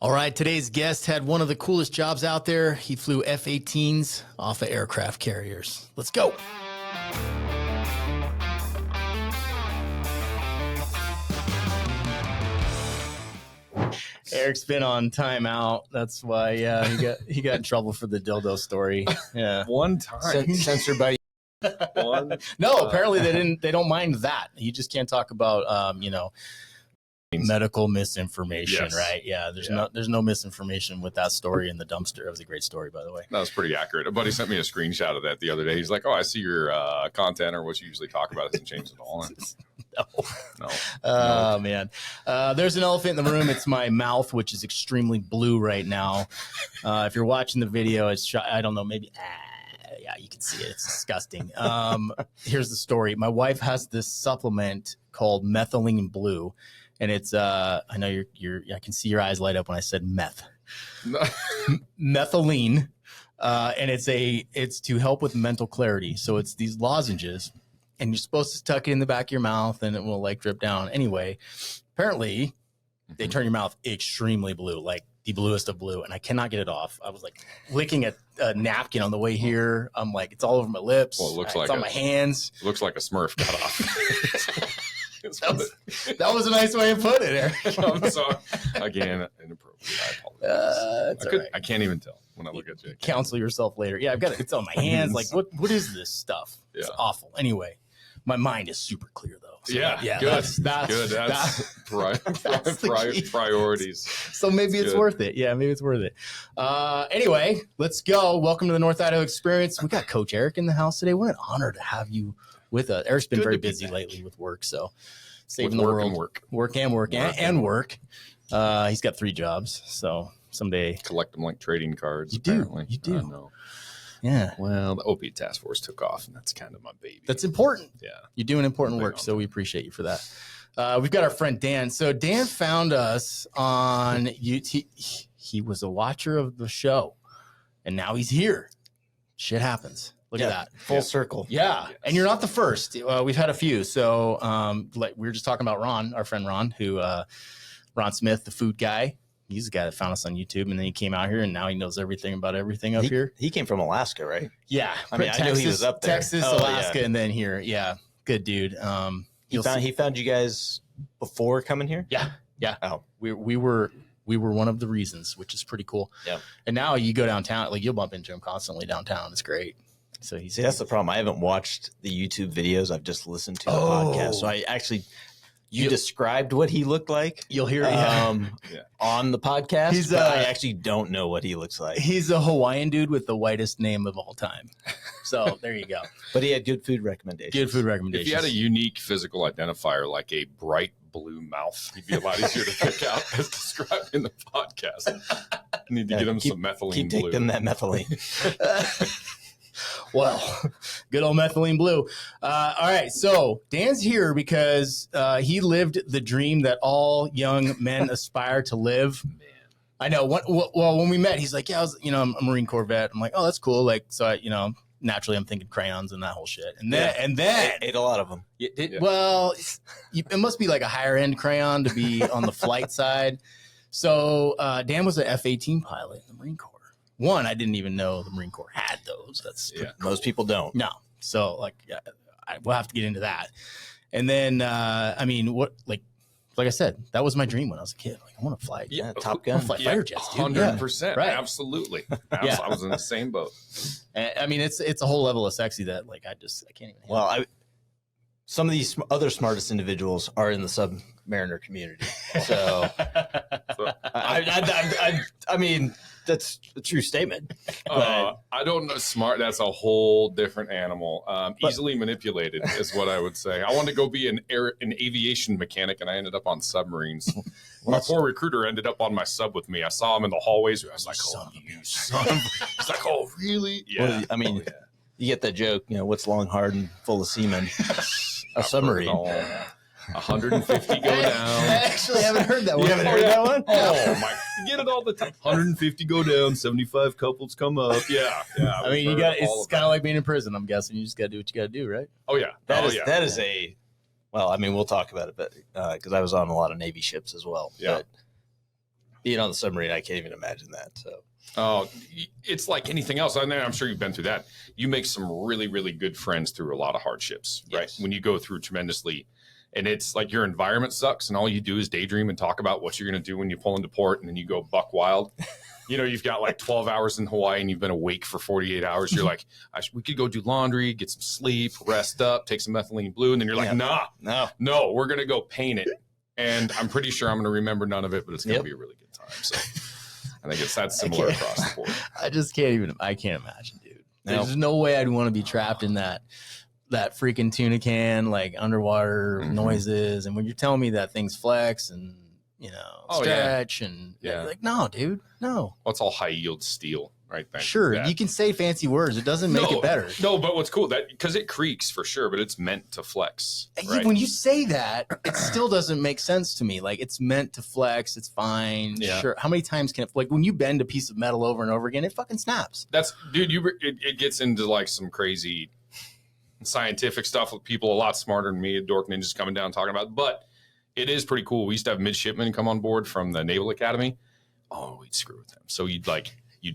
All right, today's guest had one of the coolest jobs out there. He flew F-18s off of aircraft carriers. Let's go. Eric's been on timeout. That's why, yeah, he got in trouble for the dildo story. Yeah, one time censored by one. No, apparently they don't mind that. You just can't talk about medical misinformation, Yes. right? Yeah, there's no misinformation with that story in the dumpster. It was a great story, by the way. That was pretty accurate. A buddy sent me a screenshot of that the other day. He's like, "Oh, I see your content or what you usually talk about hasn't changed at all." No. Oh, man. There's an elephant in the room. It's my mouth, which is extremely blue right now. If you're watching the video, it's I don't know, maybe. Yeah, you can see it. It's disgusting. Here's the story. My wife has this supplement called Methylene Blue. And it's I know I can see your eyes light up when I said meth. Methylene. And it's to help with mental clarity. So it's these lozenges, and you're supposed to tuck it in the back of your mouth and it will like drip down. Anyway, apparently they turn your mouth extremely blue, like the bluest of blue, and I cannot get it off. I was like licking a napkin on the way here. I'm like, it's all over my lips. Well, it looks it's on my hands. Looks like a Smurf got off. That was a nice way of putting it, Eric. I'm sorry. Again, inappropriate. I apologize. I can't even tell when I look at you. Counsel yourself later. Yeah, I've got it. It's on my hands. Like, what is this stuff? Yeah. It's awful. Anyway, my mind is super clear though. So, yeah, good. That's good. That's priorities. So maybe it's worth it. Yeah, maybe it's worth it. Anyway, let's go. Welcome to the North Idaho Experience. We got Coach Eric in the house today. What an honor to have you with us. Eric's been very busy lately with work, so saving the world. Work. He's got 3 jobs, so someday collect them like trading cards. You apparently. You do. I know. Yeah. Well, the opiate task force took off, and that's kind of my baby. That's important. Yeah. You're doing important work, so we appreciate you for that. We've got our friend Dan. So Dan found us on YouTube. He was a watcher of the show, and now he's here. Shit happens. Look at that. Full circle. Yeah. Yes. And you're not the first. We've had a few. So like we were just talking about Ron, our friend Ron, who Ron Smith, the food guy. He's the guy that found us on YouTube, and then he came out here, and now he knows everything about everything up here. He came from Alaska, right? Yeah. I mean, I knew he was up there. Texas, Alaska, and then here. Yeah. Good dude. He found you guys before coming here? Yeah. Yeah. Oh. We were one of the reasons, which is pretty cool. Yeah. And now you go downtown, like you'll bump into him constantly downtown. It's great. So that's the problem. I haven't watched the YouTube videos. I've just listened to the podcast. So I actually, you described what he looked like. You'll hear on the podcast. But I actually don't know what he looks like. He's a Hawaiian dude with the whitest name of all time. So there you go. But he had good food recommendations. If you had a unique physical identifier like a bright blue mouth, he'd be a lot easier to pick out as described in the podcast. You need to get him some methylene keep blue. Keep taking that methylene. Well, good old methylene blue. All right, so Dan's here because he lived the dream that all young men aspire to live. Man. I know. Well, when we met, he's like, "Yeah, I'm a Marine Corps vet." I'm like, "Oh, that's cool." Like, so naturally, I'm thinking crayons and that whole shit. And then ate a lot of them. Well, it must be like a higher end crayon to be on the flight side. So Dan was an F-18 pilot in the Marine Corps. One, I didn't even know the Marine Corps had those. That's cool. Most people don't. No. So we'll have to get into that. And then, like I said, that was my dream when I was a kid. Like, I want to fly. Yeah, Top Gun. Fly fighter jets, dude. 100%. Right. Absolutely. I was in the same boat. I mean, it's a whole level of sexy that I can't even. Well, some of these other smartest individuals are in the submariner community. So, I mean, that's a true statement. I don't know. Smart. That's a whole different animal. Easily manipulated is what I would say. I wanted to go be an aviation mechanic, and I ended up on submarines. My poor recruiter ended up on my sub with me. I saw him in the hallways. I was like, "Oh, you son!" He's like, "Oh, really?" Yeah. Well, I mean, you get that joke. What's long, hard, and full of semen? A submarine. 150 go down. I actually haven't heard that one. You haven't heard that one? Oh my! You get it all the time. 150 go down, 75 couples come up. Yeah. I mean, it's kind of like being in prison. I'm guessing you just got to do what you got to do, right? Oh yeah. That is a. Well, I mean, we'll talk about it, but because I was on a lot of Navy ships as well. Yeah. But being on the submarine, I can't even imagine that. So. Oh, it's like anything else. I'm sure you've been through that. You make some really, really good friends through a lot of hardships, right? Yes. When you go through tremendously, and it's like your environment sucks, and all you do is daydream and talk about what you're going to do when you pull into port, and then you go buck wild. You've got like 12 hours in Hawaii, and you've been awake for 48 hours. You're like, we could go do laundry, get some sleep, rest up, take some methylene blue, and then you're like, no, we're going to go paint it. And I'm pretty sure I'm going to remember none of it, but it's going to be a really good time. So I think that's similar across the board. I can't imagine, dude. There's no way I'd want to be trapped in that freaking tuna can, like underwater noises. And when you're telling me that things flex and, stretch and like, no, dude, no. Well, it's all high yield steel, right? Sure. You can say fancy words. It doesn't make it better. No, but what's cool because it creaks for sure, but it's meant to flex. Right? When you say that, it still doesn't make sense to me. Like, it's meant to flex. It's fine. Yeah. Sure. How many times can it, like, when you bend a piece of metal over and over again, it fucking snaps. It gets into like some crazy scientific stuff with people a lot smarter than me, dork ninjas coming down talking about, but it is pretty cool. We used to have midshipmen come on board from the Naval Academy. Oh, we'd screw with them. So you'd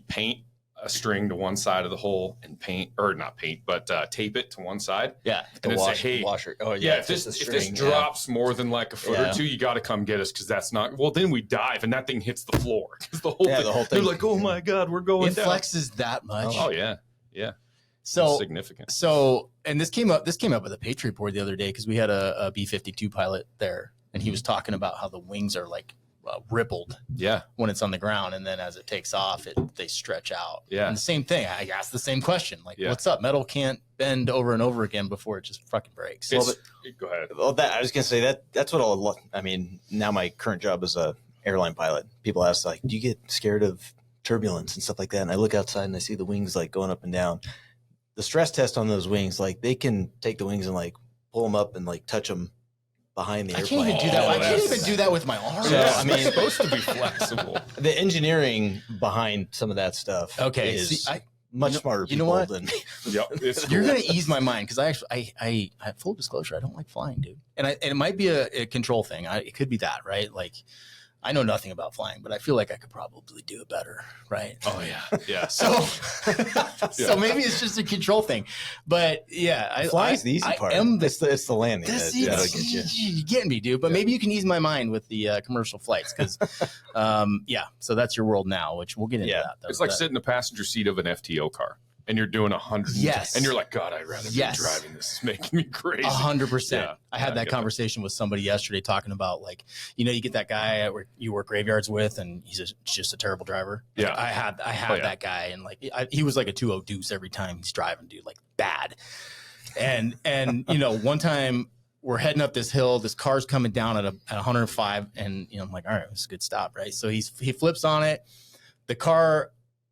paint a string to one side of the hole and tape it to one side. Yeah. And then say, hey, washer. Oh, if this drops more than like a foot or two, you got to come get us because that's not. Well, then we dive and that thing hits the floor because the whole thing. They're like, oh my god, we're going down. It flexes that much. Oh yeah. So it's significant. So, and this came up with a Patriot board the other day because we had a B-52 pilot there, and he was talking about how the wings are like rippled when it's on the ground, and then as it takes off they stretch out. And the same thing, I asked the same question, like, what's up? Metal can't bend over and over again before it just fucking breaks. Go ahead. Well, I was gonna say that's what now my current job is a airline pilot. People ask, like, do you get scared of turbulence and stuff like that? And I look outside and I see the wings like going up and down. The stress test on those wings, like, they can take the wings and like pull them up and like touch them behind the airplane. I can't even do that. I can't even do that with my arms. So, I mean, it's supposed to be flexible. The engineering behind some of that stuff is much smarter people than me. You're going to ease my mind because I full disclosure, I don't like flying, dude. And it might be a control thing. It could be that, right? Like, I know nothing about flying, but I feel like I could probably do it better, right? Oh yeah. So maybe it's just a control thing, but flying's the easy part. It's the landing that'll get you. You get me, dude. But maybe you can ease my mind with the commercial flights because, So that's your world now, which we'll get into that. Though. It's like sitting in the passenger seat of an FTO car. And you're doing 100. Yes. And you're like, God, I'd rather be driving this. It's making me crazy. 100%. I had that conversation with somebody yesterday talking about, like, you get that guy where you work graveyards with and he's just a terrible driver. Yeah. I had that guy, and like he was like a 2.0 deuce every time he's driving, dude, like bad. And one time we're heading up this hill, this car's coming down at 105, and I'm like, all right, it's a good stop, right? So he flips on it. The car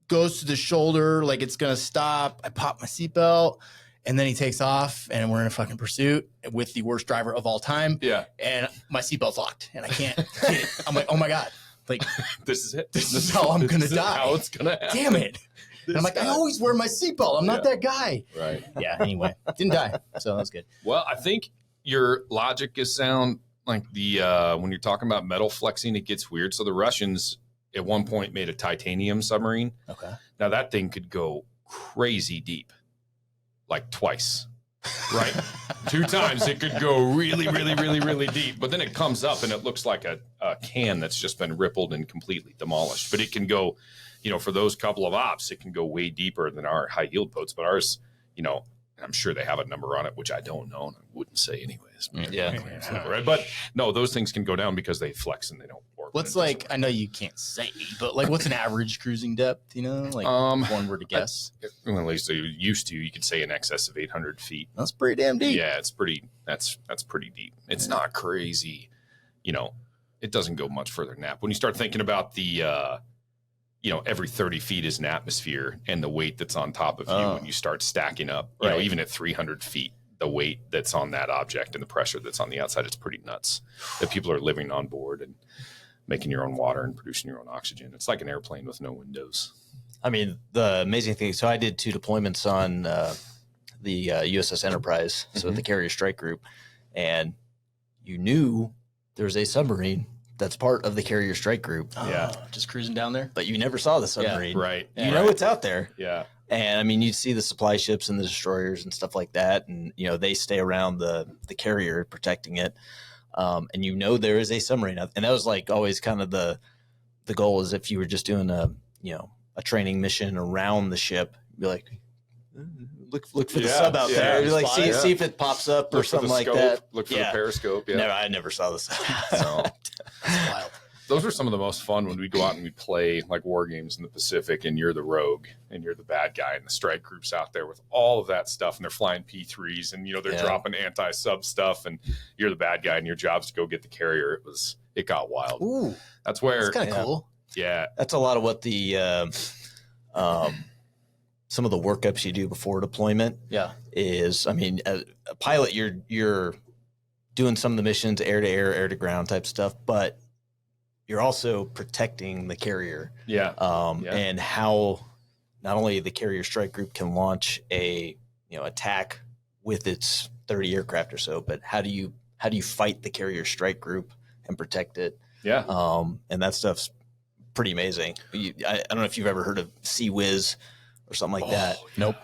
goes to the shoulder like it's gonna stop. I pop my seatbelt, and then he takes off, and we're in a fucking pursuit with the worst driver of all time. Yeah. And my seatbelt's locked, and I can't get it. I'm like, oh my god, like this is it. This is how I'm gonna die. How it's gonna happen. Damn it. And I'm like, I always wear my seatbelt. I'm not that guy. Right. Yeah. Anyway, didn't die, so that's good. Well, I think your logic is sound. Like when you're talking about metal flexing, it gets weird. So the Russians at one point made a titanium submarine. Okay. Now that thing could go crazy deep, like twice, right? 2 times it could go really, really, really, really deep. But then it comes up and it looks like a can that's just been rippled and completely demolished. But it can go, for those couple of ops, it can go way deeper than our high yield boats. But ours, I'm sure they have a number on it, which I don't know and I wouldn't say anyways. Right? But no, those things can go down because they flex and they don't work. What's like, I know you can't say, but like, what's an average cruising depth, like one word to guess? Well, at least you could say in excess of 800 feet. That's pretty damn deep. Yeah, it's pretty, that's pretty deep. It's not crazy. It doesn't go much further than that. When you start thinking about the, every 30 feet is an atmosphere and the weight that's on top of you when you start stacking up, even at 300 feet, the weight that's on that object and the pressure that's on the outside, it's pretty nuts that people are living on board and making your own water and producing your own oxygen. It's like an airplane with no windows. I mean, the amazing thing, so I did 2 deployments on the USS Enterprise, so the Carrier Strike Group, and you knew there was a submarine that's part of the carrier strike group. Yeah. Just cruising down there. But you never saw the submarine. Right. You know it's out there. Yeah. And I mean, you see the supply ships and the destroyers and stuff like that, and they stay around the carrier protecting it. And there is a submarine, and that was like always kind of the goal is if you were just doing a training mission around the ship, be like, look for the sub out there, like see if it pops up or something like that. Look for the periscope. Yeah, I never saw the sub. So That's wild. those were some of the most fun when we go out and we play like war games in the Pacific, and you're the rogue and you're the bad guy, and the strike group's out there with all of that stuff, and they're flying P3s, and they're dropping anti-sub stuff, and you're the bad guy, and your job's to go get the carrier. It got wild. Ooh, that's where it's kind of cool. Yeah, that's a lot of what the some of the workups you do before deployment. Yeah, is I mean, as a pilot, you're doing some of the missions air to air, air to ground type stuff, but you're also protecting the carrier. Yeah. And how not only the carrier strike group can launch a attack with its 30 aircraft or so, but how do you fight the carrier strike group and protect it? Yeah. And that stuff's pretty amazing. I don't know if you've ever heard of Sea Whiz or something like that. Nope.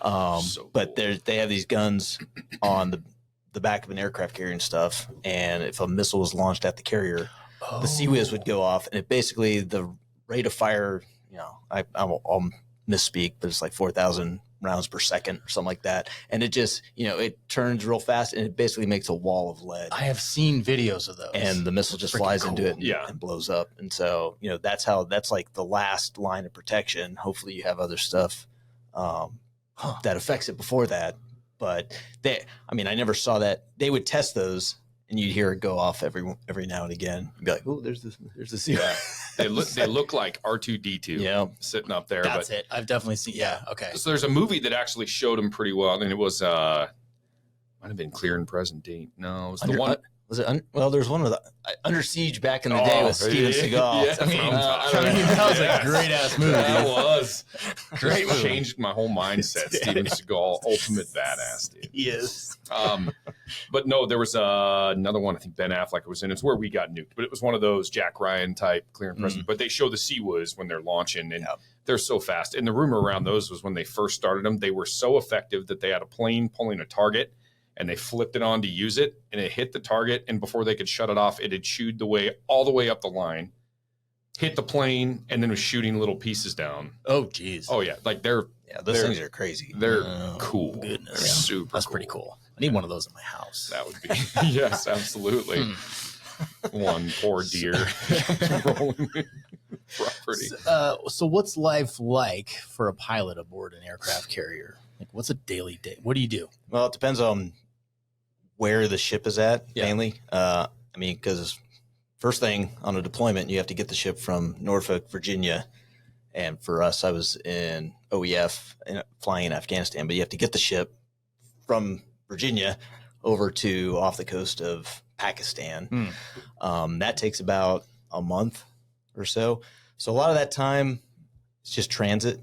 But they have these guns on the back of an aircraft carrier and stuff, and if a missile was launched at the carrier, the Sea Whiz would go off, and it basically the rate of fire. I'll misspeak, but it's like 4,000 rounds per second or something like that, and it just it turns real fast, and it basically makes a wall of lead. I have seen videos of those, and the missile just flies into it and blows up. And so that's like the last line of protection. Hopefully, you have other stuff that affects it before that. But I never saw that. They would test those, and you'd hear it go off every now and again. You'd be like, "Oh, there's this." Yeah, they look like R2-D2. Sitting up there. That's it. I've definitely seen. Yeah. Okay. So there's a movie that actually showed them pretty well, and it was might have been Clear and Present Date. No, it was the one. Was it? Well, there's one of the Under Siege back in the day with Steven Seagal. Yeah, that was a great ass movie. That was great. Changed my whole mindset. Steven Seagal, ultimate badass dude. He is. But no, there was another one. I think Ben Affleck was in. It's where we got nuked, but it was one of those Jack Ryan type Clear and Present. But they show the Sea Whiz when they're launching, and they're so fast. And the rumor around those was when they first started them, they were so effective that they had a plane pulling a target, and they flipped it on to use it, and it hit the target, and before they could shut it off, it had chewed all the way up the line, hit the plane, and then was shooting little pieces down. Oh, geez. Oh, yeah. Like those things are crazy. They're cool. Goodness. They're super That's cool. pretty cool. I need one of those in my house. That would be, yes, absolutely. One poor deer rolling property. So what's life like for a pilot aboard an aircraft carrier? Like, what's a daily day? What do you do? Well, it depends on where the ship is at, mainly. Because first thing on a deployment, you have to get the ship from Norfolk, Virginia. And for us, I was in OEF flying in Afghanistan, but you have to get the ship from Virginia over to off the coast of Pakistan. That takes about a month or so. So a lot of that time, it's just transit.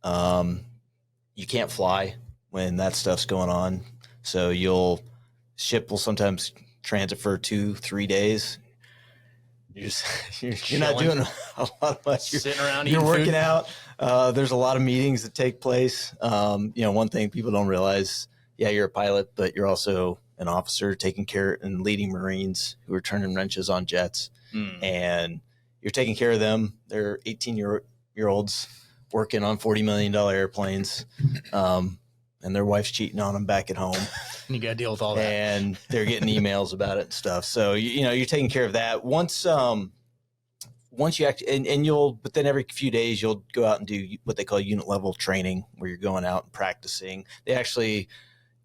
You can't fly when that stuff's going on. So ship will sometimes transit for 2-3 days. You're not doing a lot much. You're sitting around you're eating working food. out. There's a lot of meetings that take place. One thing people don't realize, you're a pilot, but you're also an officer taking care and leading Marines who are turning wrenches on jets. And you're taking care of them. They're 18-year-olds working on $40 million airplanes. And their wife's cheating on them back at home. And you got to deal with all that. And they're getting emails about it and stuff. So, you're taking care of that. Once you act, but then every few days you'll go out and do what they call unit level training, where you're going out and practicing.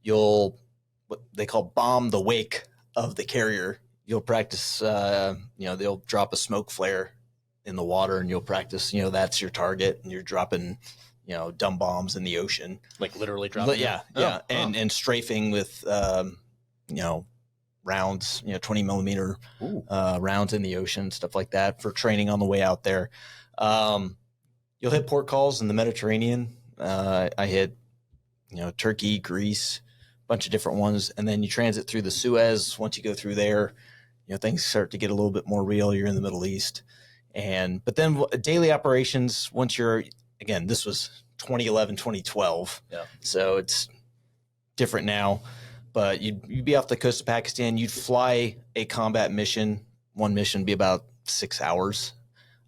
You'll what they call bomb the wake of the carrier. You'll practice, they'll drop a smoke flare in the water, and you'll practice, that's your target, and you're dropping dumb bombs in the ocean, like literally dropping. And strafing with rounds, 20 millimeter rounds in the ocean, stuff like that for training on the way out there. You'll hit port calls in the Mediterranean. I hit Turkey, Greece, a bunch of different ones, and then you transit through the Suez. Once you go through there, things start to get a little bit more real. You're in the Middle East. But then daily operations, once you're, again, this was 2011, 2012. Yeah. So it's different now. But you'd be off the coast of Pakistan. You'd fly a combat mission. One mission would be about 6 hours.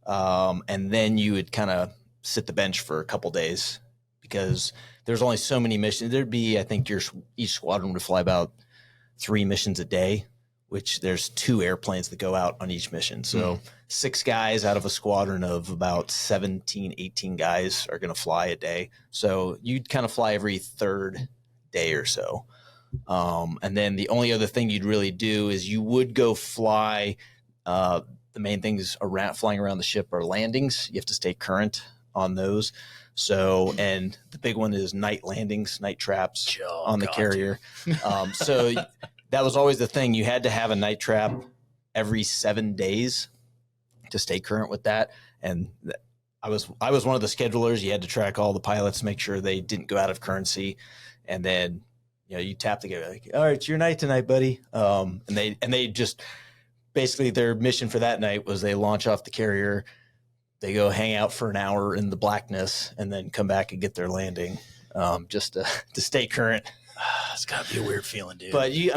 And then you would kind of sit the bench for a couple days because there's only so many missions. There'd be, I think, each squadron would fly about 3 missions a day, which there's 2 airplanes that go out on each mission. So 6 guys out of a squadron of about 17, 18 guys are going to fly a day. So you'd kind of fly every 3rd day or so. And then the only other thing you'd really do is you would go fly. The main things flying around the ship are landings. You have to stay current on those. So, and the big one is night landings, night traps on the carrier. So that was always the thing. You had to have a night trap every 7 days to stay current with that. And I was one of the schedulers. You had to track all the pilots, make sure they didn't go out of currency. And then, you tap together like, all right, it's your night tonight, buddy. And they just basically their mission for that night was they launch off the carrier. They go hang out for an hour in the blackness and then come back and get their landing, just to stay current. It's gotta be a weird feeling, dude. But you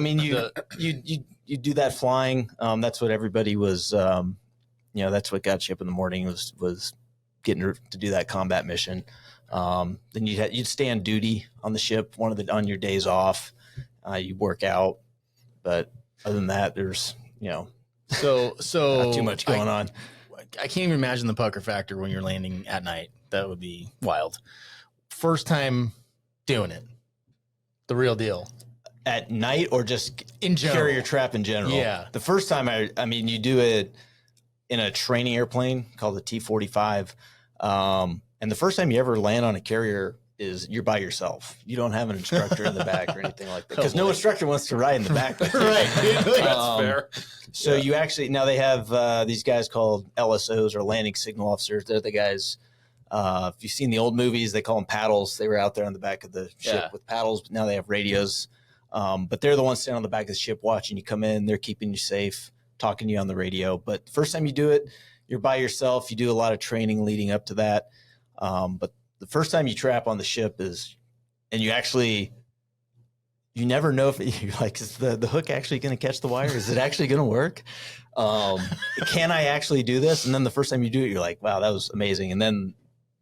do that flying. That's what everybody was. That's what got you up in the morning was getting to do that combat mission. Then you'd stay on duty on the ship on your days off. You work out, but other than that, there's so not too much going on. I can't even imagine the pucker factor when you're landing at night. That would be wild. First time doing it, the real deal. At night or just in general? Carrier trap in general? Yeah. The first time, I mean, you do it in a training airplane called the T-45. And the first time you ever land on a carrier is you're by yourself. You don't have an instructor in the back or anything like that. Because no instructor wants to ride in the back. Right. That's fair. So you actually, now they have these guys called LSOs or landing signal officers. They're the guys, if you've seen the old movies, they call them paddles. They were out there on the back of the ship with paddles, but now they have radios. But they're the ones standing on the back of the ship watching you come in. They're keeping you safe, talking to you on the radio. But the first time you do it, you're by yourself. You do a lot of training leading up to that. But the first time you trap on the ship and you never know if you're like, is the hook actually going to catch the wire? Is it actually going to work? Can I actually do this? And then the first time you do it, you're like, wow, that was amazing. And then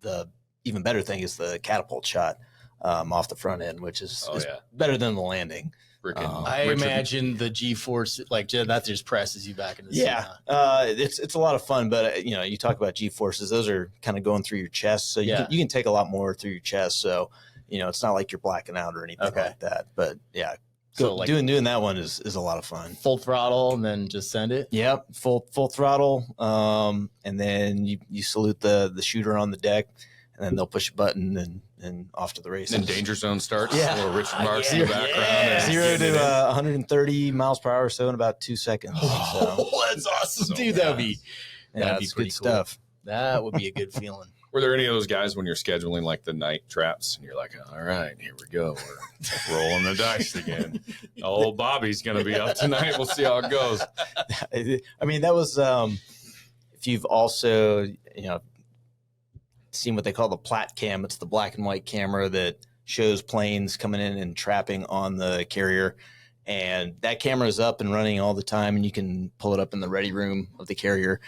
the even better thing is the catapult shot off the front end, which is better than the landing. I imagine the G-force, like that just presses you back into the seat. It's a lot of fun, but you talk about G-forces; those are kind of going through your chest, so you can take a lot more through your chest. So it's not like you're blacking out or anything like that. But doing that one is a lot of fun. Full throttle and then just send it. Yep, full throttle, and then you salute the shooter on the deck, and then they'll push a button and off to the races. And danger zone starts. Yeah. Little Richard Marks in the background. 0 to 130 miles per hour or so in about 2 seconds. Oh, that's awesome, dude. That'd be pretty good stuff. That would be a good feeling. Were there any of those guys when you're scheduling like the night traps and you're like, all right, here we go. We're rolling the dice again. Old Bobby's going to be up tonight. We'll see how it goes. I mean, that was, if you've also, seen what they call the plat cam. It's the black and white camera that shows planes coming in and trapping on the carrier. And that camera is up and running all the time, and you can pull it up in the ready room of the carrier.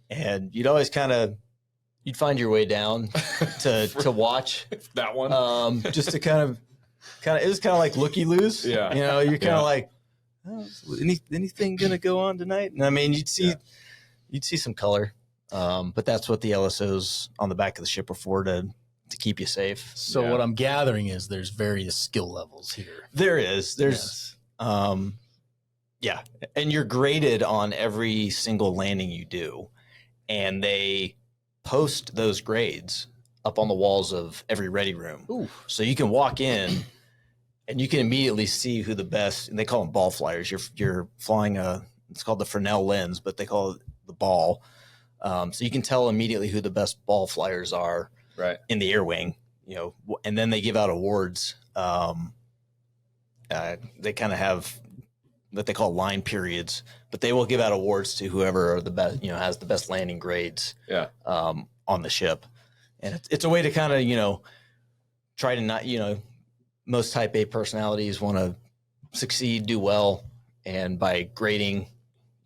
And you'd always you'd find your way down to watch that one, just to kind of, it was kind of like looky-loos. Yeah. You're kind of like, oh, anything going to go on tonight? And I mean, you'd see some color. But that's what the LSOs on the back of the ship are for, to keep you safe. So what I'm gathering is there's various skill levels here. There's and you're graded on every single landing you do, and they post those grades up on the walls of every ready room. Ooh. So you can walk in and you can immediately see who the best, and they call them ball flyers. You're flying it's called the Fresnel lens, but they call it the ball. So you can tell immediately who the best ball flyers are in the air wing, and then they give out awards. They kind of have that they call line periods, but they will give out awards to whoever are the best, has the best landing grades on the ship. And it's a way to kind of, try to not, most type A personalities want to succeed, do well. And by grading,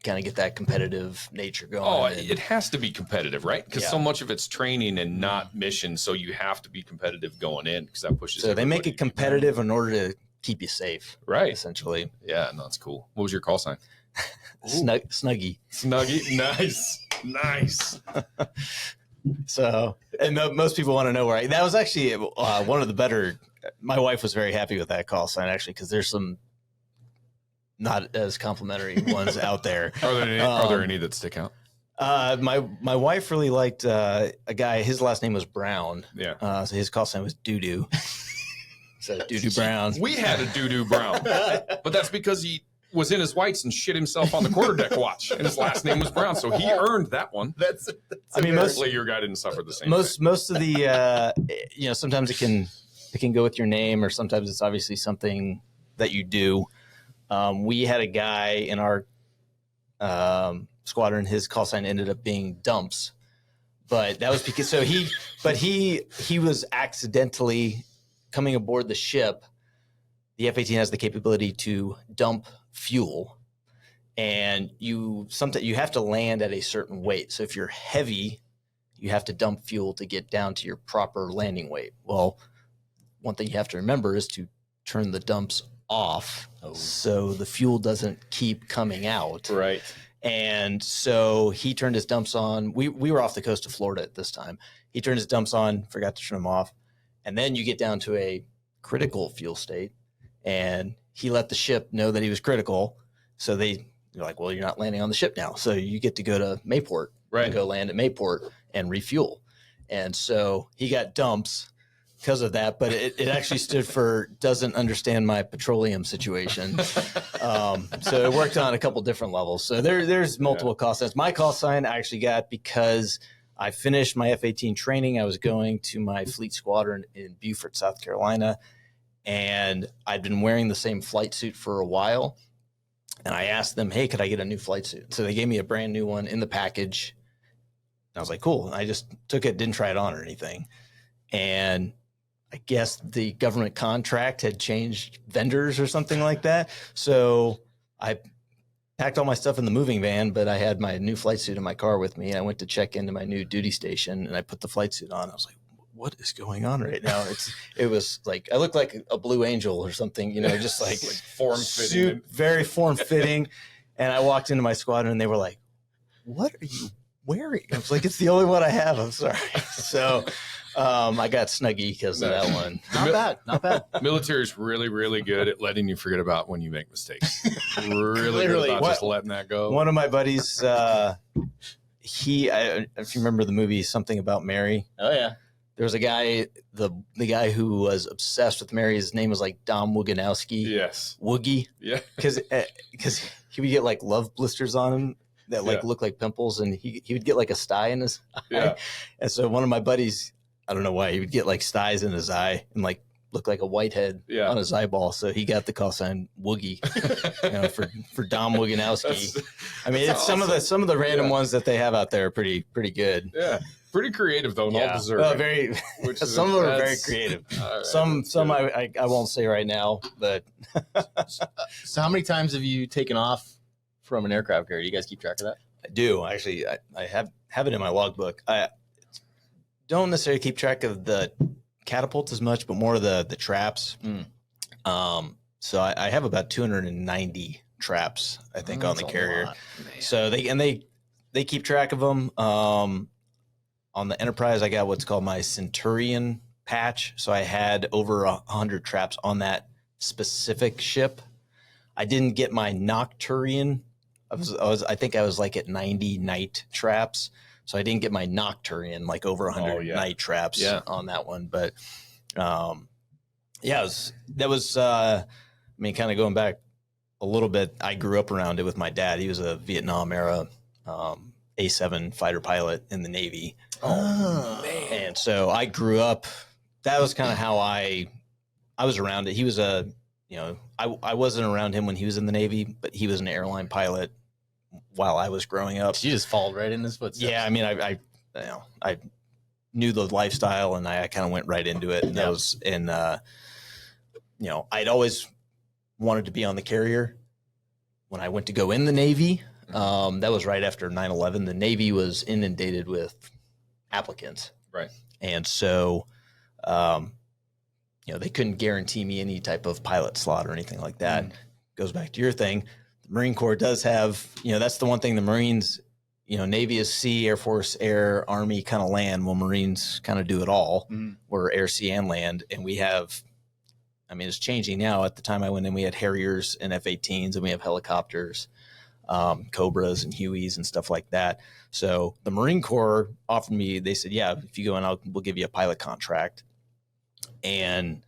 kind of get that competitive nature going. Oh, it has to be competitive, right? Because so much of it's training and not mission. So you have to be competitive going in because that pushes. So they make it competitive in order to keep you safe, right? Essentially. Yeah, no, that's cool. What was your call sign? Snuggie. Snuggie. Nice. So, and most people want to know where that was actually one of the better. My wife was very happy with that call sign actually, because there's some not as complimentary ones out there. Are there any that stick out? My wife really liked a guy. His last name was Brown. Yeah. So his call sign was Doo Doo. So Doo Doo Brown. We had a Doo Doo Brown, but that's because he was in his whites and shit himself on the quarterdeck watch, and his last name was Brown, so he earned that one. That's I mean, Apparently your guy didn't suffer the same. Most of the sometimes it can go with your name, or sometimes it's obviously something that you do. We had a guy in our squadron. His call sign ended up being Dumps, but that was because he was accidentally coming aboard the ship. The F-18 has the capability to dump fuel, and you have to land at a certain weight. So if you're heavy, you have to dump fuel to get down to your proper landing weight. Well, one thing you have to remember is to turn the dumps off so the fuel doesn't keep coming out. Right. And so he turned his dumps on. We were off the coast of Florida at this time. He turned his dumps on, forgot to turn them off. And then you get down to a critical fuel state, and he let the ship know that he was critical. So they're like, well, you're not landing on the ship now. So you get to go to Mayport, right? And go land at Mayport and refuel. And so he got dumps because of that, but it actually stood for doesn't understand my petroleum situation. So it worked on a couple different levels. So there's multiple call signs. My call sign I actually got because I finished my F-18 training. I was going to my fleet squadron in Beaufort, South Carolina, and I'd been wearing the same flight suit for a while. And I asked them, hey, could I get a new flight suit? So they gave me a brand new one in the package. And I was like, cool. And I just took it, didn't try it on or anything. And I guess the government contract had changed vendors or something like that. So I packed all my stuff in the moving van, but I had my new flight suit in my car with me. And I went to check into my new duty station, and I put the flight suit on. I was like, what is going on right now? It was like, I looked like a Blue Angel or something, just like form fitting, very form fitting. And I walked into my squadron, and they were like, what are you wearing? I was like, it's the only one I have. I'm sorry. So I got Snuggie because of that one. Not bad. Military is really, really good at letting you forget about when you make mistakes. Really good about just letting that go. One of my buddies, if you remember the movie Something About Mary. Oh yeah. There was a guy, the guy who was obsessed with Mary. His name was like Dom Woganowski. Yes. Woogie. Yeah. Because he would get like love blisters on him that look like pimples, and he would get like a sty in his eye. Yeah. And so one of my buddies, I don't know why, he would get like sties in his eye and like look like a whitehead on his eyeball. So he got the call sign Woogie, for Dom Woganowski. I mean, it's awesome. some of the random ones that they have out there are pretty good. Yeah. Pretty creative though, and all deserving. Very. Some of them are very creative. Right, some I won't say right now, but. So how many times have you taken off from an aircraft carrier? Do you guys keep track of that? I do actually. I have it in my logbook. I don't necessarily keep track of the catapults as much, but more of the traps. So I have about 290 traps, I think, on the carrier. So they keep track of them. On the Enterprise, I got what's called my Centurion patch. So I had over 100 traps on that specific ship. I didn't get my Nocturian. I think I was like at 90 night traps. So I didn't get my Nocturian, like over 100 night traps on that one. But that was I mean, kind of going back a little bit, I grew up around it with my dad. He was a Vietnam era A-7 fighter pilot in the Navy. Oh, man. And so I grew up, that was kind of how I was around it. He was I wasn't around him when he was in the Navy, but he was an airline pilot while I was growing up. You just followed right in his footsteps. Yeah, I mean, I knew the lifestyle, and I kind of went right into it. And that was I'd always wanted to be on the carrier. When I went to go in the Navy, that was right after 9/11. The Navy was inundated with applicants. Right. And so, they couldn't guarantee me any type of pilot slot or anything like that. Goes back to your thing. The Marine Corps does have, that's the one thing the Marines, Navy is sea, Air Force, air, Army kind of land. Well, Marines kind of do it all. We're air, sea, and land. And we have, it's changing now. At the time I went in, we had Harriers and F-18s, and we have helicopters, Cobras and Hueys and stuff like that. So the Marine Corps offered me, they said, yeah, if you go in, we'll give you a pilot contract. And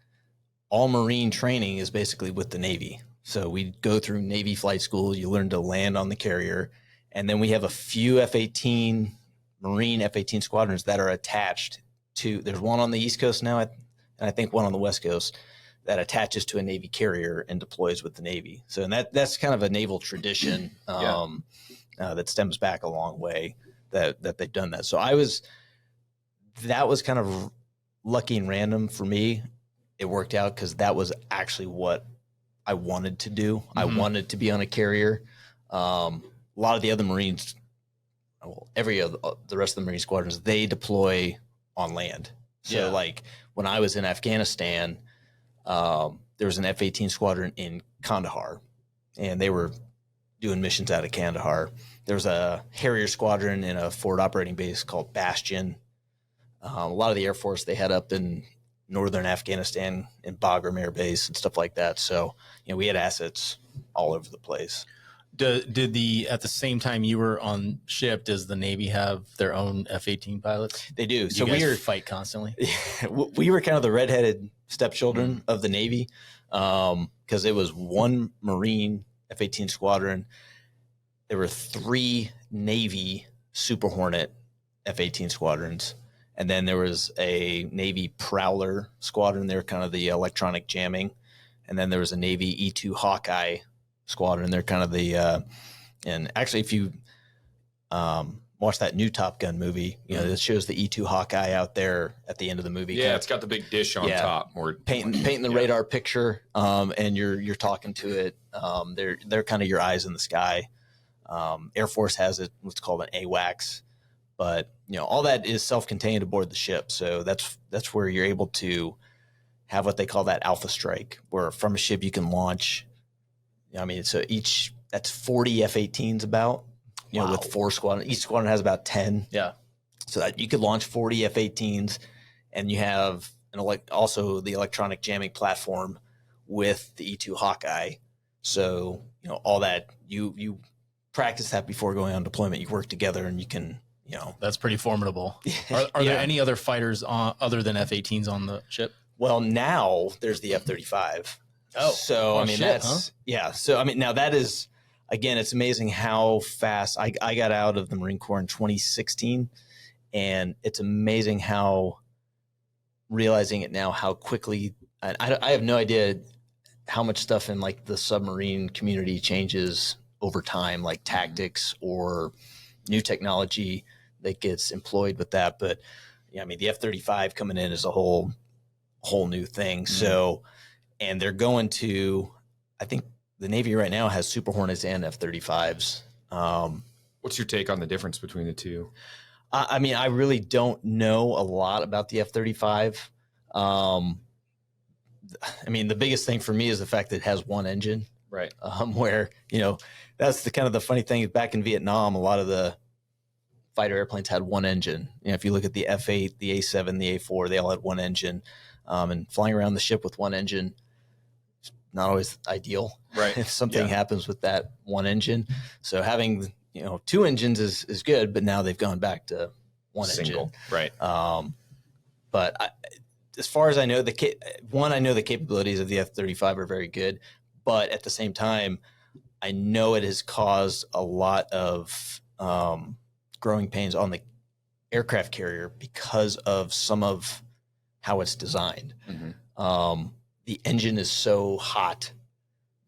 all Marine training is basically with the Navy. So we go through Navy flight school. You learn to land on the carrier. And then we have a few F-18, Marine F-18 squadrons that are attached to, there's one on the East Coast now, and I think one on the West Coast, that attaches to a Navy carrier and deploys with the Navy. So, and that's kind of a naval tradition that stems back a long way that they've done that. So that was kind of lucky and random for me. It worked out because that was actually what I wanted to do. I wanted to be on a carrier. A lot of the other Marines, the rest of the Marine squadrons, they deploy on land. So like when I was in Afghanistan, there was an F-18 squadron in Kandahar, and they were doing missions out of Kandahar. There was a Harrier squadron in a forward operating base called Bastion. A lot of the Air Force they had up in northern Afghanistan in Bagram Air Base and stuff like that. So, we had assets all over the place. At the same time you were on ship, does the Navy have their own F-18 pilots? They do. So we fight constantly. We were kind of the redheaded stepchildren of the Navy, because it was one Marine F-18 squadron. There were 3 Navy Super Hornet F-18 squadrons. And then there was a Navy Prowler squadron. They're kind of the electronic jamming. And then there was a Navy E-2 Hawkeye squadron. They're kind of the and actually, if you watch that new Top Gun movie, it shows the E-2 Hawkeye out there at the end of the movie. Yeah, it's got the big dish on top. Painting the radar picture, and you're talking to it. They're kind of your eyes in the sky. Air Force has what's called an AWACS, but all that is self-contained aboard the ship. So that's where you're able to have what they call that alpha strike, where from a ship you can launch. So that's 40 F-18s about, with 4 squadrons. Each squadron has about 10. Yeah. So that you could launch 40 F-18s, and you have also the electronic jamming platform with the E-2 Hawkeye. So, all that you practice that before going on deployment. You work together, and you can, That's pretty formidable. Are there any other fighters other than F-18s on the ship? Well, now there's the F-35. Oh, so So now that is, again, it's amazing how fast I got out of the Marine Corps in 2016, and it's amazing how realizing it now, how quickly I have no idea how much stuff in like the submarine community changes over time, like tactics or new technology that gets employed with that. But the F-35 coming in is a whole new thing. So. And they're going to, I think the Navy right now has Super Hornets and F-35s. What's your take on the difference between the two? I really don't know a lot about the F-35. The biggest thing for me is the fact that it has one engine. Right. Where, that's the kind of the funny thing. Back in Vietnam, a lot of the fighter airplanes had one engine. If you look at the F-8, the A-7, the A-4, they all had one engine. And flying around the ship with one engine, not always ideal, right? If something happens with that one engine. So having 2 engines is good, but now they've gone back to one engine, right? But as far as I know, I know the capabilities of the F-35 are very good, but at the same time, I know it has caused a lot of growing pains on the aircraft carrier because of some of how it's designed. the engine is so hot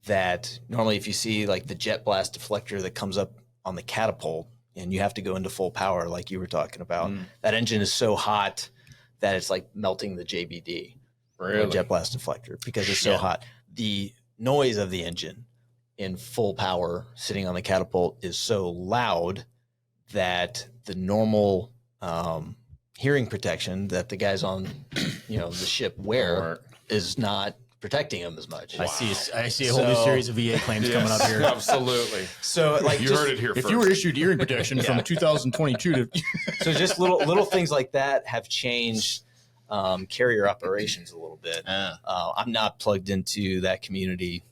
that normally if you see like the jet blast deflector that comes up on the catapult and you have to go into full power like you were talking about, that engine is so hot that it's like melting the JBD, or jet blast deflector, because it's so hot. The noise of the engine in full power sitting on the catapult is so loud that the normal hearing protection that the guys on the ship wear is not protecting them as much. I see a whole new series of VA claims coming up here. Absolutely. So like you heard it here if first. you were issued hearing protection from 2022 to so just little things like that have changed carrier operations a little bit. I'm not plugged into that community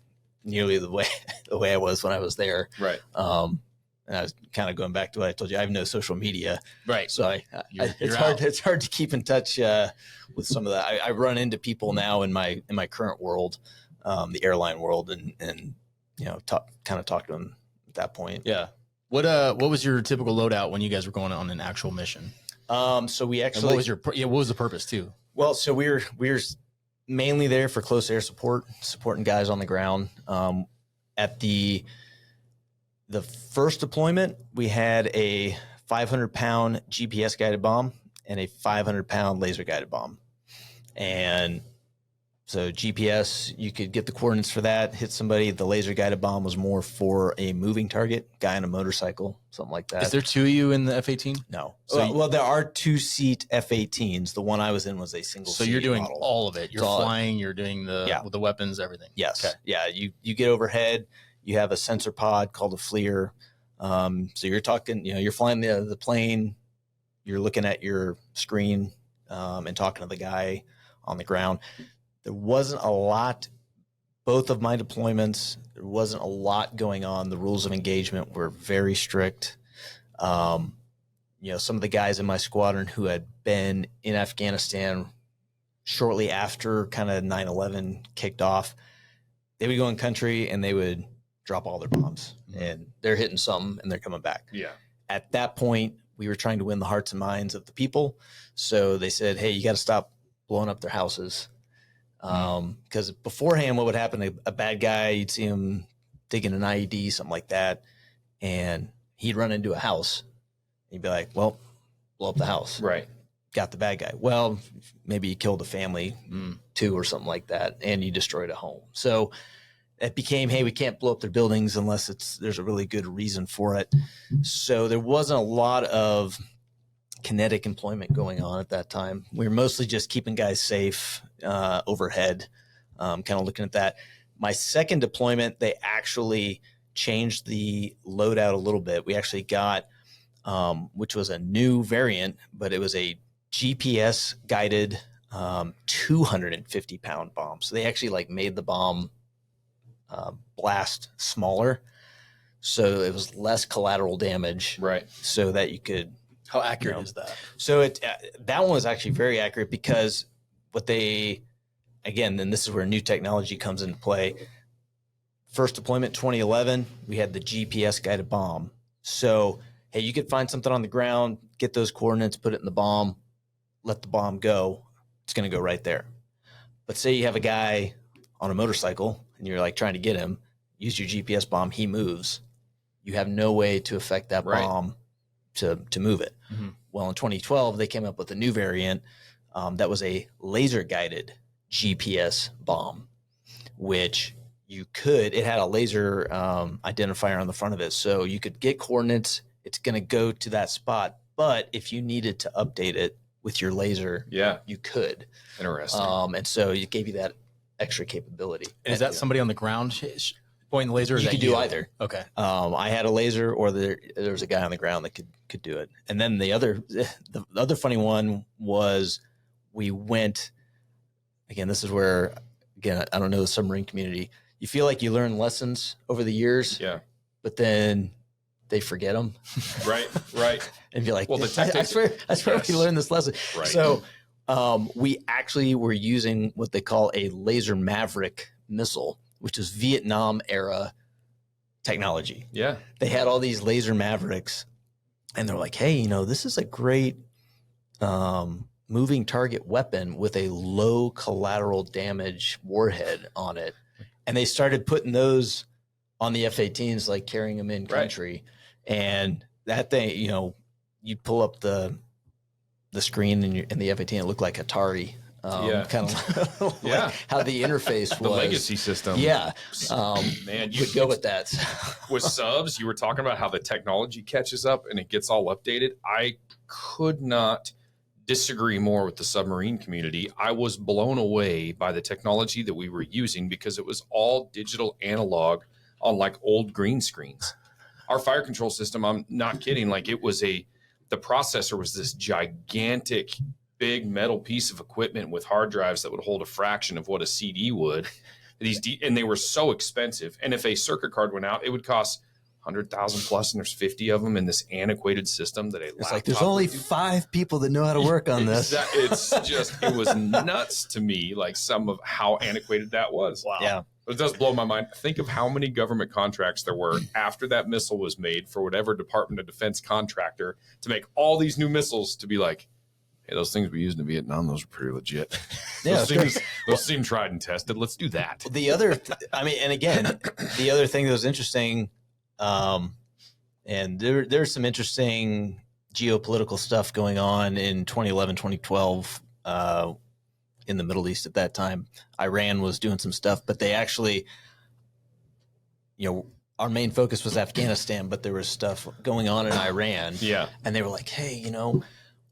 nearly the way I was when I was there. Right. And I was kind of going back to what I told you. I have no social media, right. So it's hard to keep in touch with some of that. I run into people now in my current world, the airline world, and talk to them at that point. Yeah. What was your typical loadout when you guys were going on an actual mission? So we actually, what was the purpose too? Well, so we were mainly there for close air support, supporting guys on the ground. At the first deployment, we had a 500-pound GPS guided bomb and a 500-pound laser guided bomb. And so GPS, you could get the coordinates for that, hit somebody. The laser guided bomb was more for a moving target, guy on a motorcycle, something like that. Is there two of you in the F-18? No. Well, there are 2-seat F-18s. The one I was in was a single seat. So you're doing model. all of it. You're flying, you're doing with the weapons, everything. Yes. Okay. Yeah. You get overhead. You have a sensor pod called a FLIR. So you're talking, you're flying the plane. You're looking at your screen and talking to the guy on the ground. There wasn't a lot, both of my deployments, there wasn't a lot going on. The rules of engagement were very strict. Some of the guys in my squadron who had been in Afghanistan shortly after kind of 9/11 kicked off, they would go in country and they would drop all their bombs, and they're hitting something and they're coming back. Yeah. At that point, we were trying to win the hearts and minds of the people. So they said, hey, you got to stop blowing up their houses. Because beforehand, what would happen, a bad guy, you'd see him digging an IED, something like that, and he'd run into a house. He'd be like, well, blow up the house. Right. Got the bad guy. Well, maybe you killed a family too or something like that, and you destroyed a home. So it became, hey, we can't blow up their buildings unless there's a really good reason for it. So there wasn't a lot of kinetic employment going on at that time. We were mostly just keeping guys safe overhead, kind of looking at that. My second deployment, they actually changed the loadout a little bit. We actually got, which was a new variant, but it was a GPS guided 250-pound bomb. So they actually made the bomb blast smaller, so it was less collateral damage, right? So that you could. How accurate is that? So that one was actually very accurate, because then this is where new technology comes into play. First deployment 2011, we had the GPS guided bomb. So hey, you could find something on the ground, get those coordinates, put it in the bomb, let the bomb go. It's going to go right there. But say you have a guy on a motorcycle and you're trying to get him, use your GPS bomb, he moves. You have no way to affect that bomb to move it. Mm-hmm. Well, in 2012, they came up with a new variant that was a laser guided GPS bomb, which it had a laser identifier on the front of it. So you could get coordinates. It's going to go to that spot. But if you needed to update it with your laser, you could. Interesting. And so it gave you that extra capability. And is that somebody on the ground pointing the laser? Or you could do either. Okay. I had a laser, or there's a guy on the ground that could do it. And then the other funny one was, we went, again, this is where, I don't know the submarine community. You feel like you learn lessons over the years. Yeah. But then they forget them. Right. And you're like, well, I swear we learned this lesson. Right. So we actually were using what they call a laser Maverick missile, which is Vietnam era technology. Yeah. They had all these laser Mavericks, and they're like, hey, this is a great moving target weapon with a low collateral damage warhead on it. And they started putting those on the F-18s, like carrying them in country. Right. And that thing, you know, you pull up the screen in the F-18, it looked like Atari. Kind of like how the interface was. The legacy system. Yeah. Man, you would go with that. With subs, you were talking about how the technology catches up and it gets all updated. I could not disagree more with the submarine community. I was blown away by the technology that we were using because it was all digital analog on like old green screens. Our fire control system, I'm not kidding, like it was the processor was this gigantic big metal piece of equipment with hard drives that would hold a fraction of what a CD would. And they were so expensive. And if a circuit card went out, it would cost 100,000 plus, and there's 50 of them in this antiquated system that it's like there's only 5 people that know how to work on this. It's just, it was nuts to me, like some of how antiquated that was. Wow. Yeah. It does blow my mind. Think of how many government contracts there were after that missile was made for whatever Department of Defense contractor to make all these new missiles to be like, hey, those things we used in Vietnam, those are pretty legit. Yeah, those seem tried and tested. Let's do that. The other, and again, the other thing that was interesting, and there's some interesting geopolitical stuff going on in 2011, 2012 in the Middle East at that time. Iran was doing some stuff, but they actually, you know, our main focus was Afghanistan, but there was stuff going on in Iran. Yeah. And they were like, hey, you know,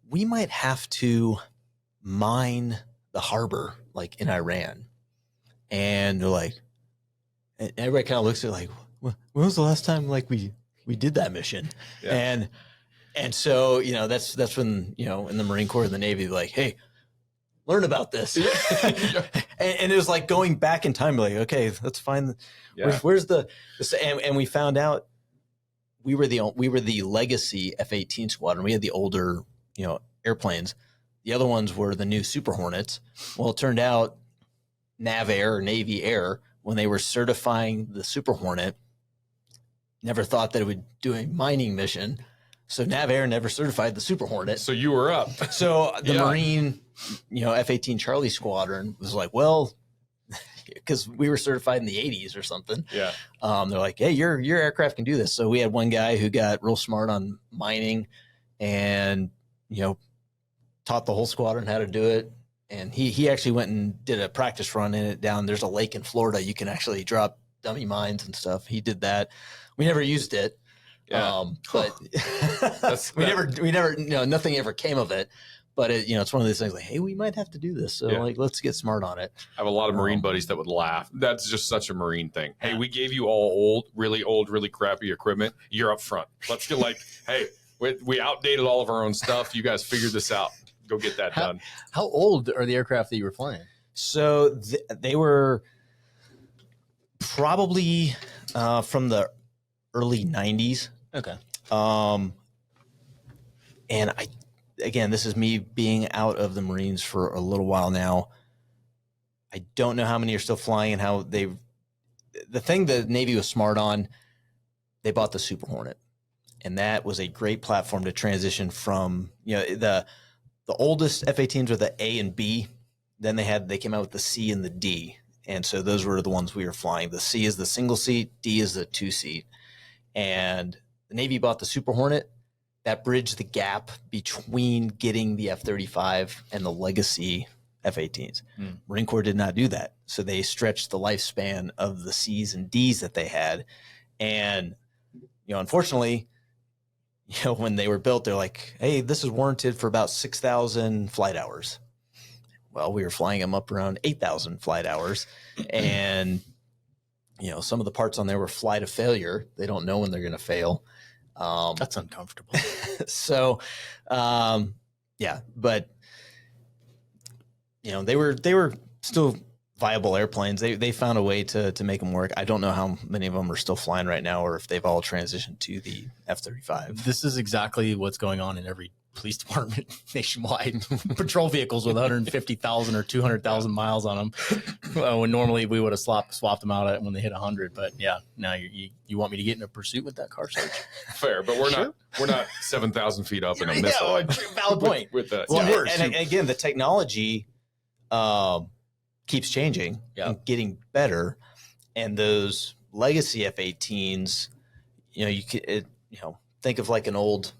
we might have to mine the harbor like in Iran. And they're like, and everybody kind of looks at it like, when was the last time like we did that mission? Yeah. And so, you know, that's when, you know, in the Marine Corps and the Navy, like, hey, learn about this. and it was like going back in time, like, okay, let's find where's the and we found out we were the legacy F-18 squadron. We had the older, you know, airplanes. The other ones were the new Super Hornets. Well, it turned out NavAir or Navy Air, when they were certifying the Super Hornet, never thought that it would do a mining mission. So NavAir never certified the Super Hornet. So you were up. So the Marine, you know, F-18 Charlie Squadron was like, well, because we were certified in the 80s or something. Yeah. They're like, hey, your aircraft can do this. So we had one guy who got real smart on mining and, you know, taught the whole squadron how to do it. And he actually went and did a practice run in it down. There's a lake in Florida. You can actually drop dummy mines and stuff. He did that. We never used it. Yeah. But we never, you know, nothing ever came of it. But it, you know, it's one of these things like, hey, we might have to do this. So like, let's get smart on it. I have a lot of Marine buddies that would laugh. That's just such a Marine thing. Hey, we gave you all old, really crappy equipment. You're up front. Let's get like, hey, we outdated all of our own stuff. You guys figured this out. Go get that done. How old are the aircraft that you were flying? So they were probably from the early 90s. Okay. And again, this is me being out of the Marines for a little while now. I don't know how many are still flying and how the thing the Navy was smart on, they bought the Super Hornet. And that was a great platform to transition from, you know, the oldest F-18s were the A and B. Then they came out with the C and the D. And so those were the ones we were flying. The C is the single seat, D is the 2-seat. And the Navy bought the Super Hornet. That bridged the gap between getting the F-35 and the legacy F-18s. Marine Corps did not do that. So they stretched the lifespan of the C's and D's that they had. And, you know, unfortunately, you know, when they were built, they're like, hey, this is warranted for about 6,000 flight hours. Well, we were flying them up around 8,000 flight hours. And, you know, some of the parts on there were fly to failure. They don't know when they're going to fail. That's uncomfortable. So, yeah, but you know, they were still viable airplanes. They found a way to make them work. I don't know how many of them are still flying right now, or if they've all transitioned to the F-35. This is exactly what's going on in every police department nationwide, patrol vehicles with 150,000 or 200,000 miles on them. When normally we would have swapped them out when they hit 100. But yeah, now you want me to get in a pursuit with that car, Serge? Fair, but we're not 7,000 feet up in a missile. Valid point. With that, well, and again, the technology keeps changing and getting better, and those legacy F-18s, you could think of like an old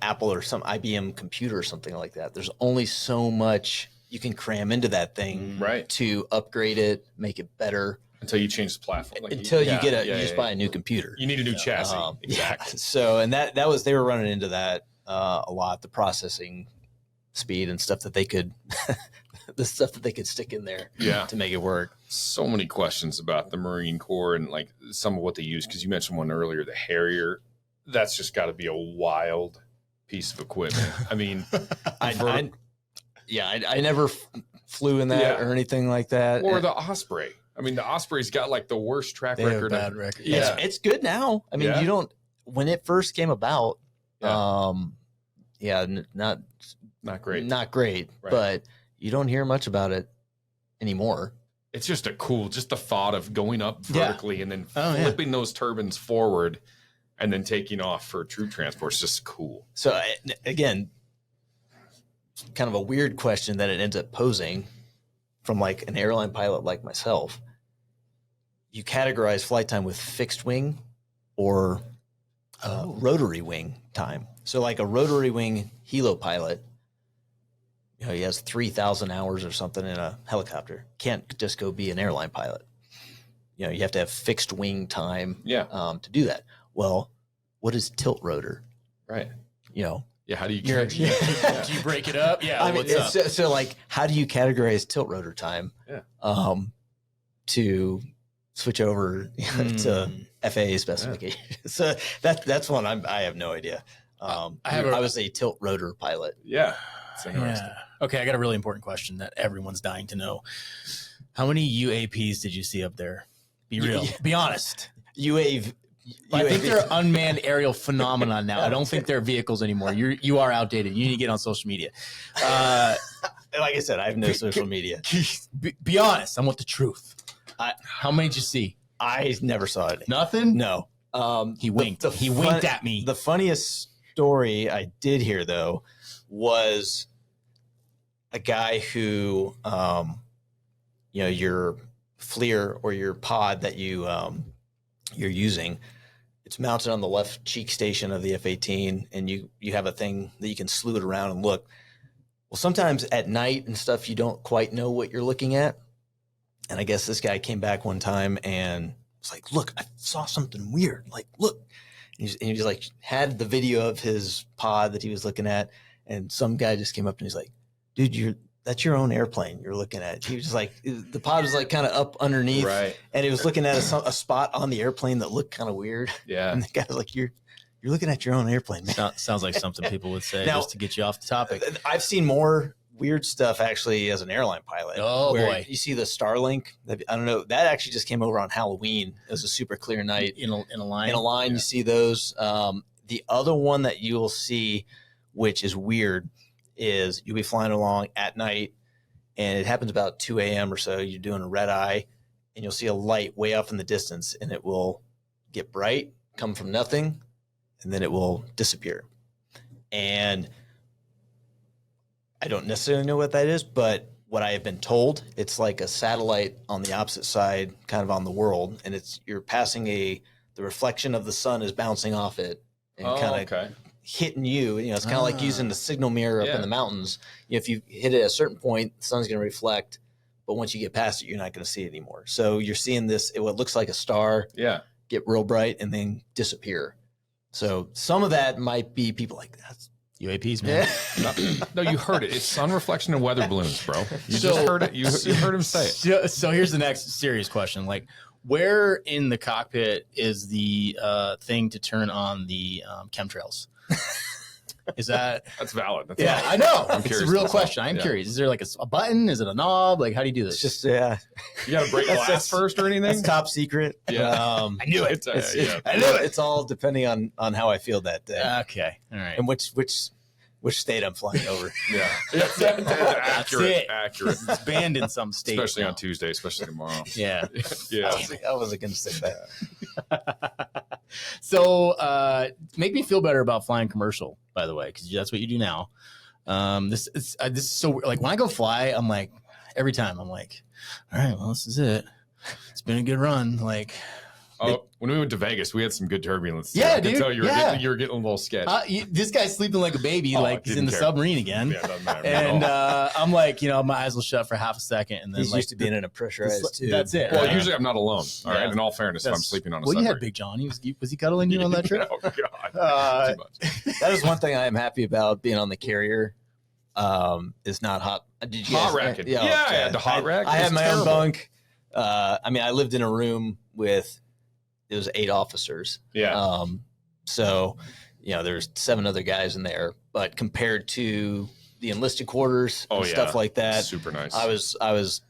Apple or some IBM computer or something like that. There's only so much you can cram into that thing to upgrade it, make it better. Until you change the platform. Like Until you just buy a new computer. You need a new chassis. Exactly. So, and that was, they were running into that a lot, the processing speed and stuff that they could, the stuff that they could stick in there to make it work. So many questions about the Marine Corps and like some of what they use. Cause you mentioned one earlier, the Harrier. That's just got to be a wild piece of equipment. I mean, I never flew in that or anything like that. Or the Osprey. I mean, the Osprey's got like the worst track record. Bad record. Yeah. It's good now. I mean, when it first came about, not great. Not great, but you don't hear much about it anymore. It's just just the thought of going up vertically and then flipping those turbines forward and then taking off for troop transport is just cool. So again, kind of a weird question that it ends up posing from like an airline pilot like myself. You categorize flight time with fixed wing or rotary wing time. So like a rotary wing helo pilot, he has 3,000 hours or something in a helicopter. Can't just go be an airline pilot. You have to have fixed wing time to do that. Well, what is tilt rotor? Right. How do you do you break it up? Yeah. I mean, so like, how do you categorize tilt rotor time? To switch over to FAA specification. So that's one I have no idea. I was a tilt rotor pilot. Yeah. It's interesting. Okay, I got a really important question that everyone's dying to know. How many UAPs did you see up there? Be real. Be honest. UAV. I think they're unmanned aerial phenomenon now. I don't think they're vehicles anymore. You are outdated. You need to get on social media. Like I said, I have no social media. Be honest. I want the truth. How many did you see? I never saw it. Nothing? No. He winked. He winked at me. The funniest story I did hear, though, was a guy who, your FLIR or your pod that you're using, it's mounted on the left cheek station of the F-18, and you have a thing that you can slew it around and look. Well, sometimes at night and stuff, you don't quite know what you're looking at. And I guess this guy came back one time and was like, look, I saw something weird. Like, look. And he's like, had the video of his pod that he was looking at. And some guy just came up and he's like, dude, that's your own airplane you're looking at. He was just like, the pod was like kind of up underneath. Right. And he was looking at a spot on the airplane that looked kind of weird. Yeah. And the guy was like, you're looking at your own airplane, man. Sounds like something people would say just to get you off the topic. I've seen more weird stuff actually as an airline pilot. Oh boy. You see the Starlink. I don't know. That actually just came over on Halloween. It was a super clear night. In a line. In a line, you see those. The other one that you will see, which is weird, is you'll be flying along at night, and it happens about 2 a.m. or so. You're doing a red eye, and you'll see a light way off in the distance, and it will get bright, come from nothing, and then it will disappear. And I don't necessarily know what that is, but what I have been told, it's like a satellite on the opposite side, kind of on the world, and you're passing the reflection of the sun is bouncing off it and kind of hitting you. It's kind of like using the signal mirror up in the mountains. If you hit it at a certain point, the sun's going to reflect, but once you get past it, you're not going to see it anymore. So you're seeing this, what looks like a star, get real bright and then disappear. So some of that might be people like, that's UAPs, man. No, you heard it. It's sun reflection and weather balloons, bro. You just heard it. You heard him say it. So here's the next serious question. Like, where in the cockpit is the thing to turn on the chemtrails? Is that's valid? That's valid. I know. It's a real question. I'm curious. Is there like a button? Is it a knob? Like, how do you do this? It's just you got to break glass first or anything? That's top secret. Yeah, I knew it. I knew it. It's all depending on how I feel that day. Okay, all right. And which which state I'm flying over. Yeah. Accurate. it. Accurate. It's banned in some states. Especially now. on Tuesday, especially tomorrow. Yeah. Yeah. I wasn't going to say that. So make me feel better about flying commercial, by the way, because that's what you do now. This is so like when I go fly, I'm like every time I'm like, all right, well, this is it. It's been a good run. Like, Oh, when we went to Vegas, we had some good turbulence. Yeah, I can dude. tell you were, Yeah. you were getting a little sketchy. this guy's sleeping like a baby, Oh, like he's in didn't the care. submarine again. Yeah, it doesn't matter. And I'm like, my eyes will shut for half a second, and then He's like used to being in a pressurized tube. that's it. Well, right? usually I'm not alone. All right. Yeah. In all fairness, if I'm That's- sleeping on a Well, you submarine. had Big John. Was he cuddling you on that trip? Oh, God. Uh, Too much. That is one thing I am happy about being on the carrier. Is not hot. Did you Hot guys- racking. Yeah, Yeah, okay. I had the hot rack. I It had was my terrible. own bunk. I lived in a room with it was 8 officers. Yeah. So there's 7 other guys in there, but compared to the enlisted quarters and stuff like that, Super nice. I was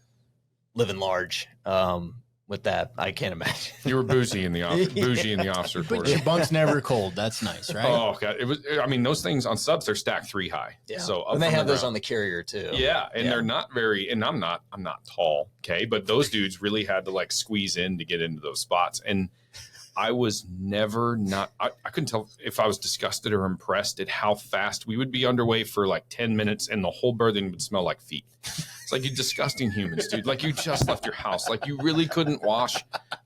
living large. With that, I can't imagine. You were bougie in the officer but quarters. your bunk's never cold. That's nice, right? Oh God, it was. I mean, those things on subs they're stacked 3 high. Yeah. So up And they from have the those ground. on the carrier too. Yeah, and Yeah. they're not very. And I'm not tall. Okay, but those dudes really had to like squeeze in to get into those spots. And I was never not. I couldn't tell if I was disgusted or impressed at how fast we would be underway for like 10 minutes, and the whole berthing would smell like feet. It's like you disgusting humans, dude. Like you just left your house. Like you really couldn't wash.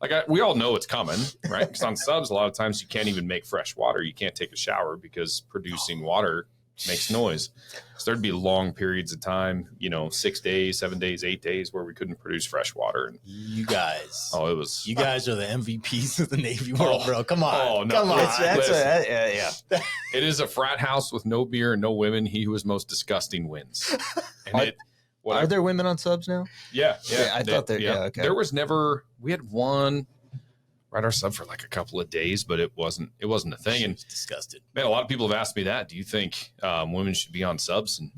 Like we all know it's coming, right? Because on subs, a lot of times you can't even make fresh water. You can't take a shower because producing water makes noise. So there'd be long periods of time, 6 days, 7 days, 8 days where we couldn't produce fresh water. And You guys. it was. You guys are the MVPs of the Navy world, bro. Come on. Oh, no. Come on. Listen. It is a frat house with no beer and no women. He who is most disgusting wins. And Are there women on subs now? Yeah. I thought there. Yeah. Okay. There was never. We had one ride our sub for like a couple of days, but it wasn't a thing. And Disgusted. man, a lot of people have asked me that. Do you think women should be on subs? And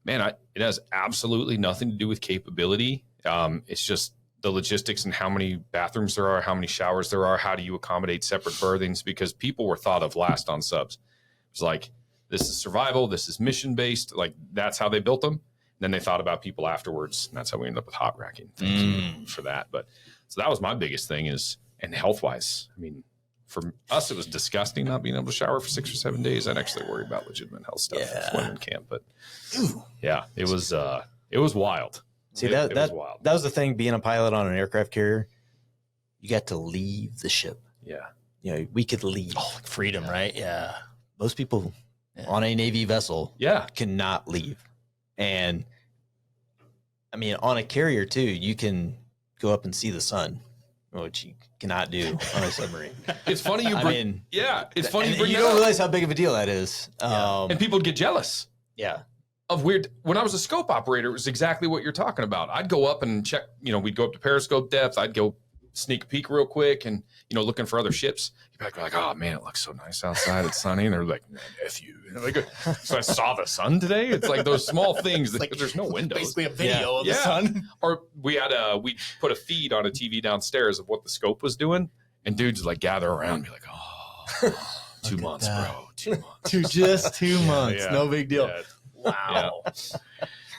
man, it has absolutely nothing to do with capability. It's just the logistics and how many bathrooms there are, how many showers there are, how do you accommodate separate berthings? Because people were thought of last on subs. It's like, this is survival, this is mission based. Like that's how they built them. And then they thought about people afterwards. And that's how we ended up with hot racking things for that. But so that was my biggest thing and health wise, I mean, for us, it was disgusting not being able to shower for 6 or 7 days. I'd actually worry about legitimate health stuff if women can't. But yeah, it was wild. See, It was wild. that was the thing being a pilot on an aircraft carrier. You got to leave the ship. Yeah. We could leave. Oh, like freedom, right? Yeah. Most people on a Navy vessel Yeah. cannot leave. And I mean, on a carrier too, you can go up and see the sun, which you cannot do on a submarine. It's funny you I bring. mean, It's funny you and bring you that don't up. realize how big of a deal that is. And people would get jealous Yeah. of weird. When I was a scope operator, it was exactly what you're talking about. I'd go up and check. We'd go up to periscope depth. I'd go sneak a peek real quick and looking for other ships. You'd be like, oh man, it looks so nice outside. It's sunny. And they're like, man, F you. And I'm like, so I saw the sun today. It's like those small things that there's no windows. Basically a video of the Yeah. sun. Or we put a feed on a TV downstairs of what the scope was doing, and dudes would like gather around and be like, oh, 2 months, that. bro. 2 months. Just 2 months. Yeah. No big deal. Yeah. Wow.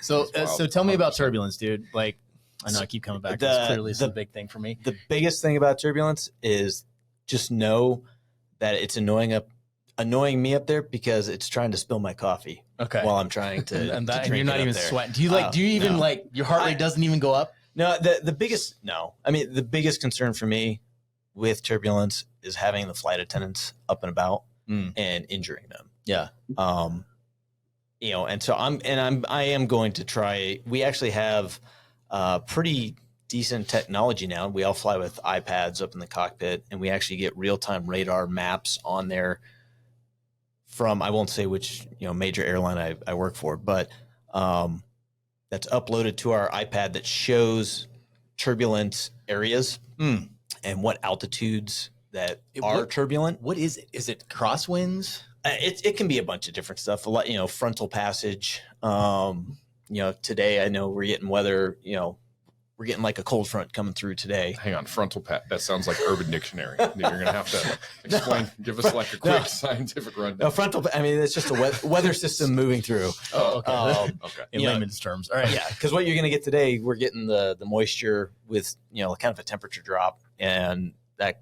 So It's wild. so tell me about turbulence, dude. Like, I know I keep coming back. It's clearly a big thing for me. The biggest thing about turbulence is just know that it's annoying me up there because it's trying to spill my coffee Okay. while I'm trying to. and to you're drink not it up even there. sweating. Do you even no. like your heart rate doesn't even go up? No, the biggest the biggest concern for me with turbulence is having the flight attendants up and about and injuring them. Yeah. And so I am going to try. We actually have pretty decent technology now. We all fly with iPads up in the cockpit, and we actually get real-time radar maps on there from, I won't say which major airline I work for, but that's uploaded to our iPad that shows turbulence areas and what altitudes that are turbulent. What is it? Is it crosswinds? It can be a bunch of different stuff. A lot, frontal passage. Today I know we're getting weather. we're getting like a cold front coming through today. Hang on, frontal pat. That sounds like Urban Dictionary. You're going to have to explain, give us like a quick scientific rundown. No, frontal. I mean, it's just a weather system moving through. Oh, okay. Okay. In layman's terms. All right. Yeah, because what you're going to get today, we're getting the moisture with kind of a temperature drop, and that.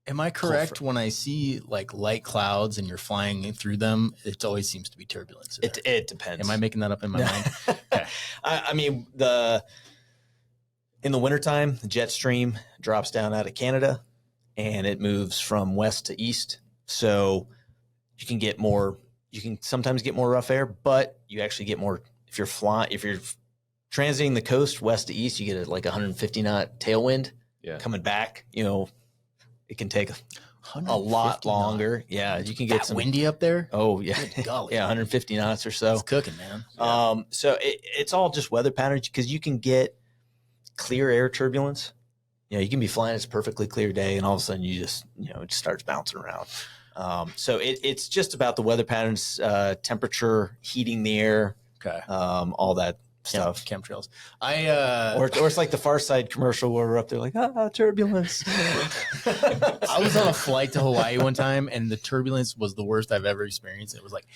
Am I correct when I see like light clouds and you're flying through them? It always seems to be turbulence. It depends. Am I making that up in my mind? Okay. I mean, in the wintertime, the jet stream drops down out of Canada and it moves from west to east. So you can sometimes get more rough air, but you actually get more if you're transiting the coast west to east, you get like 150 knot tailwind coming back. It can take a lot longer. Yeah, you can get some windy up there. Oh yeah, golly. Yeah, 150 knots or so. It's cooking, man. So it's all just weather patterns because you can get clear air turbulence. You can be flying, it's a perfectly clear day, and all of a sudden you just it just starts bouncing around. So it's just about the weather patterns, temperature, heating the air, all that stuff. Chemtrails. Or it's like the Far Side commercial where we're up there like, turbulence. I was on a flight to Hawaii one time, and the turbulence was the worst I've ever experienced. It was like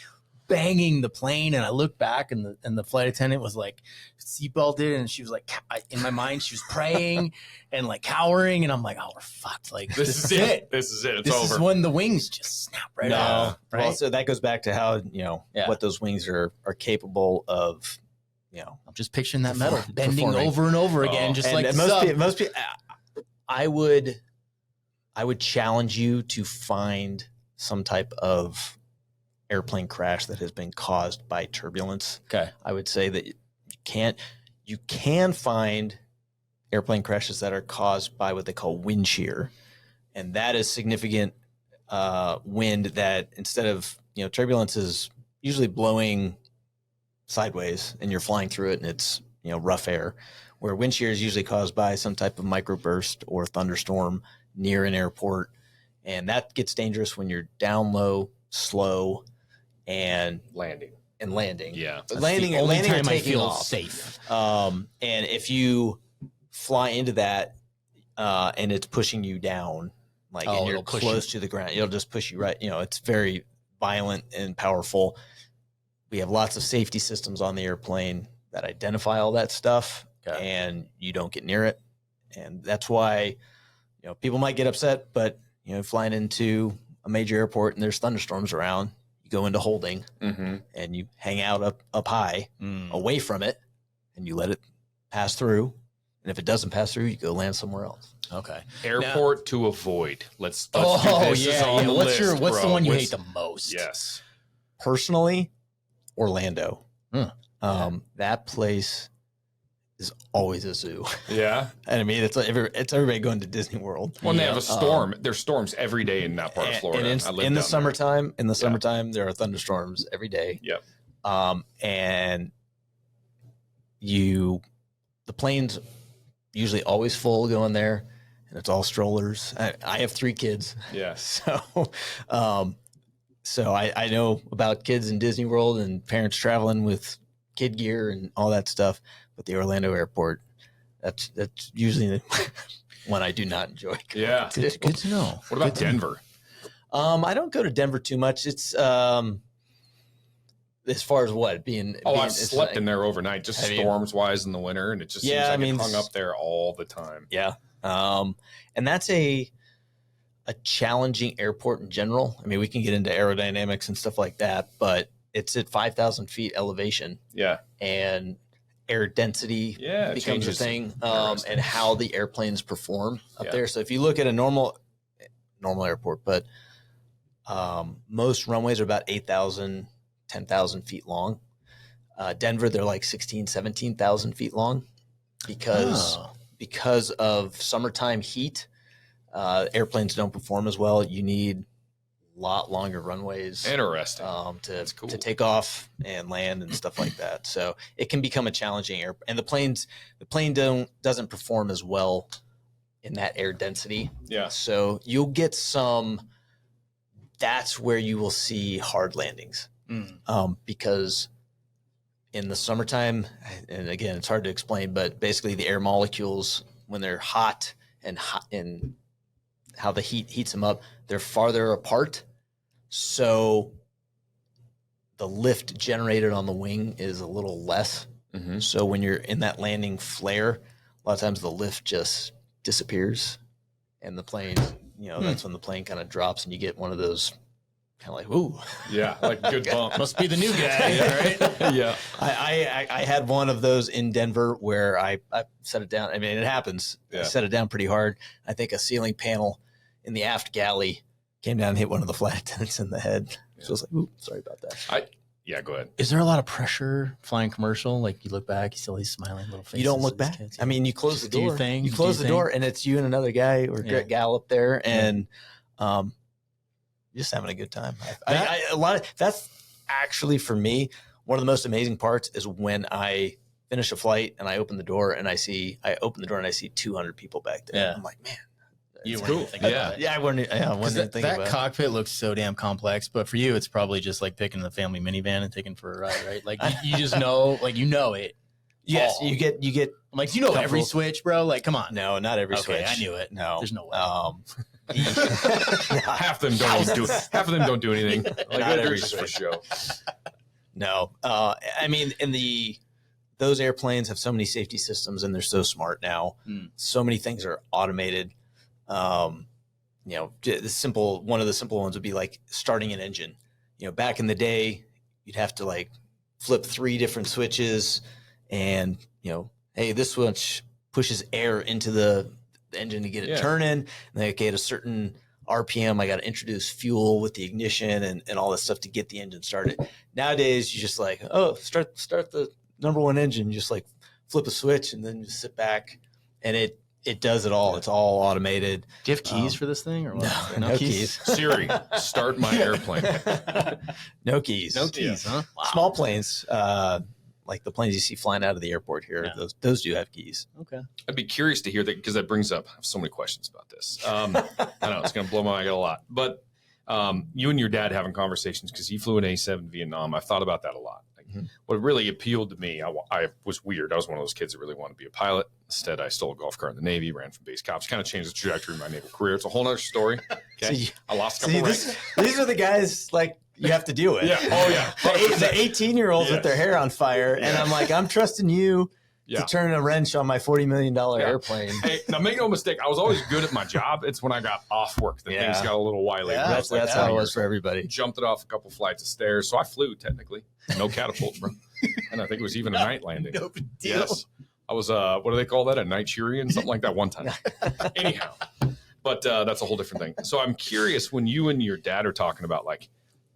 banging the plane, and I looked back, and the flight attendant was like seatbelted, and she was like, in my mind, she was praying and like cowering, and I'm like, oh, we're fucked. Like this is it. This is it. It's this over. is when the wings just snap right off. Right. Well, so that goes back to how what those wings are capable of. I'm just picturing that metal bending over and over again, just like most people. I would challenge you to find some type of airplane crash that has been caused by turbulence. Okay, I would say that you can find airplane crashes that are caused by what they call wind shear, and that is significant wind that instead of turbulence is usually blowing sideways and you're flying through it and it's rough air, where wind shear is usually caused by some type of microburst or thunderstorm near an airport, and that gets dangerous when you're down low, slow, and landing. Yeah, That's landing the only or time I taking feel off. safe. And if you fly into that and it's pushing you down, and you're close to the ground, it'll just push you right. It's very violent and powerful. We have lots of safety systems on the airplane that identify all that stuff, and you don't get near it. And that's why, people might get upset, but, flying into a major airport and there's thunderstorms around, you go into holding and you hang out up high away from it and you let it pass through. And if it doesn't pass through, you go land somewhere else. Okay. Airport to avoid. Let's do this. What's the one you hate the most? Yes. Personally, Orlando. That place is always a zoo. Yeah. And I mean, it's everybody going to Disney World. Well, they have a storm. There's storms every day in that part of Florida. And in the summertime, there are thunderstorms every day. Yep. And the plane's usually always full going there, and it's all strollers. I have 3 kids. Yeah. So I know about kids in Disney World and parents traveling with kid gear and all that stuff, but the Orlando airport, that's usually the one I do not enjoy. Yeah. Good to know. What about Denver? I don't go to Denver too much. It's as far as what being. I've slept in there overnight, just storms wise in the winter, and it just seems like it hung up there all the time. Yeah. And that's a challenging airport in general. I mean, we can get into aerodynamics and stuff like that, but it's at 5,000 feet elevation. Yeah. And air density becomes a thing, and how the airplanes perform up there. So if you look at a normal airport, but most runways are about 8,000, 10,000 feet long. Denver, they're like 16, 17,000 feet long because of summertime heat. Airplanes don't perform as well. You need a lot longer runways. Interesting. To take off and land and stuff like that. So it can become a challenging air. And the plane doesn't perform as well in that air density. Yeah. So you'll get that's where you will see hard landings. Because in the summertime, and again, it's hard to explain, but basically the air molecules, when they're hot and how the heat heats them up, they're farther apart. So the lift generated on the wing is a little less. Mm-hmm. So when you're in that landing flare, a lot of times the lift just disappears and the plane, that's when the plane kind of drops and you get one of those kind of like, ooh. Yeah, like good bump. Must be the new guy, right? Yeah. I had one of those in Denver where I set it down. I mean, it happens. Yeah. I set it down pretty hard. I think a ceiling panel in the aft galley came down and hit one of the flight attendants in the head. Yeah. So I was like, ooh, sorry about that. Yeah, go ahead. Is there a lot of pressure flying commercial? Like you look back, you see all these smiling little faces. You don't look back. I mean, you close the door. You close the door, and it's you and another guy or gal up there, and just having a good time. That's actually for me one of the most amazing parts is when I finish a flight and I open the door and I see 200 people back there. Yeah. I'm like, man. It's cool. I wouldn't even think about that cockpit looks so damn complex, but for you, it's probably just like picking the family minivan and taking for a ride, right? Like you just know, like it. Yes, you get. I'm like, you know every switch, bro. Like, come on. No, not every switch. I knew it. No, there's no way. Half of them don't do anything. Like they're just for show. No, I mean, those airplanes have so many safety systems, and they're so smart now. So many things are automated. One of the simple ones would be like starting an engine. Back in the day, you'd have to like flip 3 different switches, and hey, this switch pushes air into the engine to get it turning. And then at a certain RPM, I got to introduce fuel with the ignition and all this stuff to get the engine started. Nowadays, you just like, start the number 1 engine. You just like flip a switch and then just sit back, and it does it all. It's all automated. Do you have keys for this thing or what? No keys. Siri, start my airplane. No keys. No keys, huh? Wow. Small planes, like the planes you see flying out of the airport here, those do have keys. Okay. I'd be curious to hear that because that brings up, I have so many questions about this. I know it's going to blow my mind a lot. But you and your dad having conversations because he flew an A7 in Vietnam. I've thought about that a lot. What really appealed to me, I was weird. I was one of those kids that really wanted to be a pilot. Instead, I stole a golf cart in the Navy, ran from base cops, kind of changed the trajectory of my naval career. It's a whole other story. Okay. I lost a couple ranks. These are the guys like you have to deal with. Yeah. Oh, yeah. The 18-year-olds with their hair on fire. And I'm like, I'm trusting you to turn a wrench on my $40 million airplane. Hey, now make no mistake, I was always good at my job. It's when I got off work that things got a little wily. Yeah, that's how it was for everybody. Jumped it off a couple flights of stairs. So I flew technically. No catapult, bro. And I think it was even a night landing. No big deal. Yes. I was, what do they call that? A Nigerian? Something like that one time. Anyhow, but that's a whole different thing. So I'm curious when you and your dad are talking about like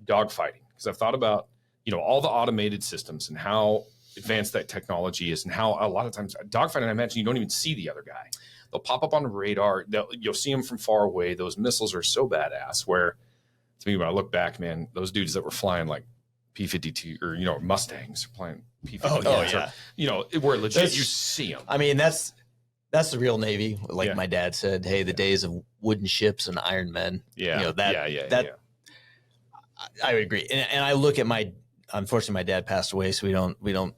dogfighting, because I've thought about, all the automated systems and how advanced that technology is and how a lot of times dogfighting, I imagine you don't even see the other guy. They'll pop up on the radar. You'll see them from far away. Those missiles are so badass where to me, when I look back, man, those dudes that were flying like P-52 or, Mustangs flying P-52. Where legit you see them. I mean, that's the real Navy. Like my dad said, hey, the days of wooden ships and Iron Men. Yeah. I would agree. And I look at unfortunately, my dad passed away, so we don't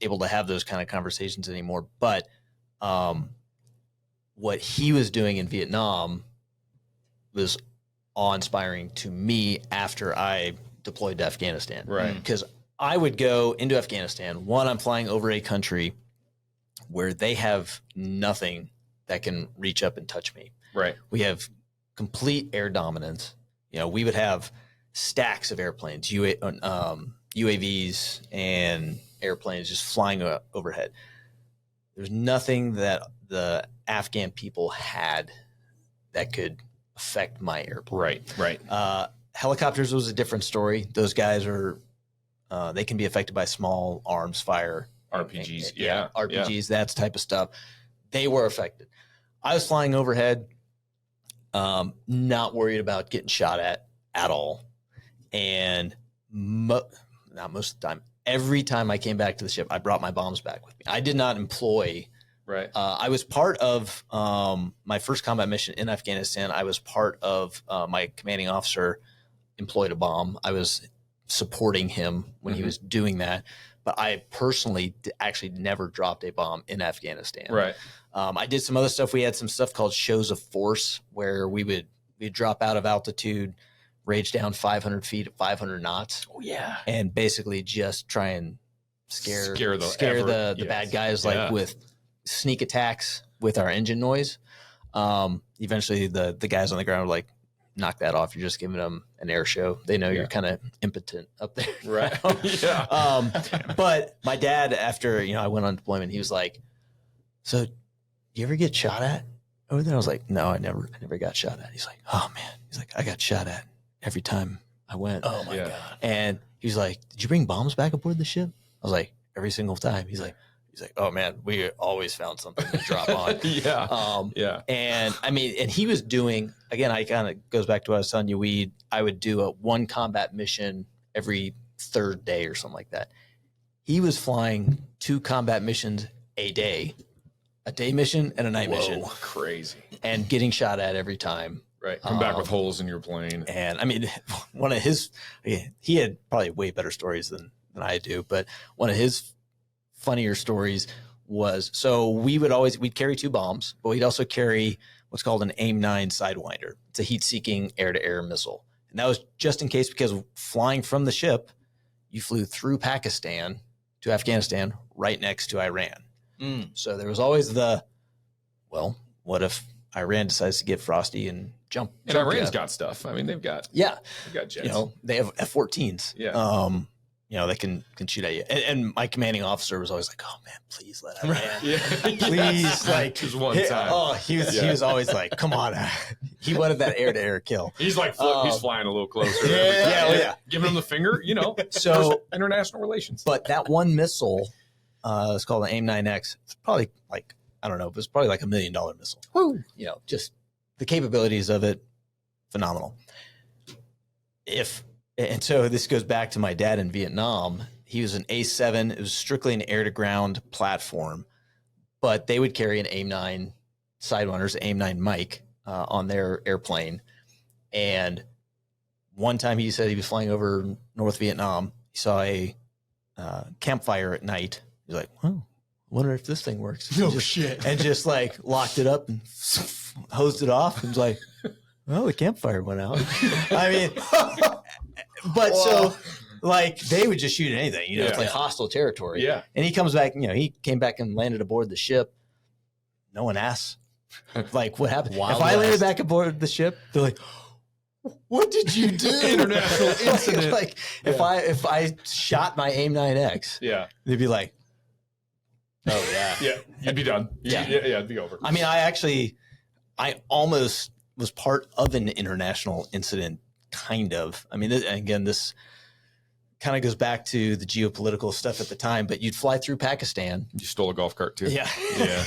able to have those kind of conversations anymore. But what he was doing in Vietnam was awe-inspiring to me after I deployed to Afghanistan. Right. Because I would go into Afghanistan. One, I'm flying over a country where they have nothing that can reach up and touch me. Right. We have complete air dominance. We would have stacks of airplanes, UAVs and airplanes just flying overhead. There's nothing that the Afghan people had that could affect my airplane. Right. Helicopters was a different story. Those guys they can be affected by small arms fire. RPGs. RPGs, that type of stuff. They were affected. I was flying overhead, not worried about getting shot at all. And not most of the time, every time I came back to the ship, I brought my bombs back with me. I did not employ. Right. I was part of my first combat mission in Afghanistan. I was part of my commanding officer employed a bomb. I was supporting him when he was doing that. But but I personally actually never dropped a bomb in Afghanistan. Right. I did some other stuff. We had some stuff called shows of force where we'd drop out of altitude, rage down 500 feet at 500 knots. Oh yeah. And basically just try and scare the yes. bad guys, like with sneak attacks with our engine noise. Eventually the guys on the ground were like, knock that off. You're just giving them an air show. They know you're kind of impotent up there. Right. Yeah. But my dad, after, I went on deployment, he was like, so you ever get shot at over there? I was like, no, I never got shot at. He's like, oh man. He's like, I got shot at every time I went. Oh my God. And he was like, did you bring bombs back aboard the ship? I was like, every single time. He's like, oh man, we always found something to drop on. Yeah. And I mean, and he was doing, again, I kind of goes back to what I was telling you, I would do a one combat mission every third day or something like that. He was flying 2 combat missions a day mission and a night mission. Crazy. And getting shot at every time. Right. Come back with holes in your plane. And I mean, one of his, he had probably way better stories than I do, but one of his funnier stories was, so we'd carry 2 bombs, but we'd also carry what's called an AIM-9 Sidewinder. It's a heat-seeking air-to-air missile. And that was just in case, because flying from the ship, you flew through Pakistan to Afghanistan right next to Iran. So there was always what if Iran decides to get frosty and jump? And Iran's got stuff. I mean, they've got jets. They have F-14s. Yeah. They can shoot at you. And my commanding officer was always like, oh man, please let Iran. Please, yes. like, just one time. Oh, he was always like, come on. He wanted that air-to-air kill. He's like, he's flying a little closer. Giving him the finger, So international relations. But that one missile, it's called an AIM-9X. It's probably like, I don't know, it was probably like $1 million missile. Woo! Just the capabilities of it, phenomenal. And so this goes back to my dad in Vietnam. He was an A7. It was strictly an air-to-ground platform, but they would carry an AIM-9 Sidewinders, AIM-9 Mike on their airplane. And one time he said he was flying over North Vietnam. He saw a campfire at night. He's like, well, I wonder if this thing works. Shit. And just like locked it up and hosed it off. And was like, well, the campfire went out. I mean, but so like they would just shoot at anything, it's like hostile territory. Yeah. And he comes back, he came back and landed aboard the ship. No one asks, like, what happened? Wild if I landed West. back aboard the ship, they're like, what did you do? International incident. Like if I shot my AIM-9X, they'd be like, oh yeah. You'd be done. It'd be over. I mean, I almost was part of an international incident, kind of. I mean, this kind of goes back to the geopolitical stuff at the time, but you'd fly through Pakistan. You stole a golf cart too. Yeah.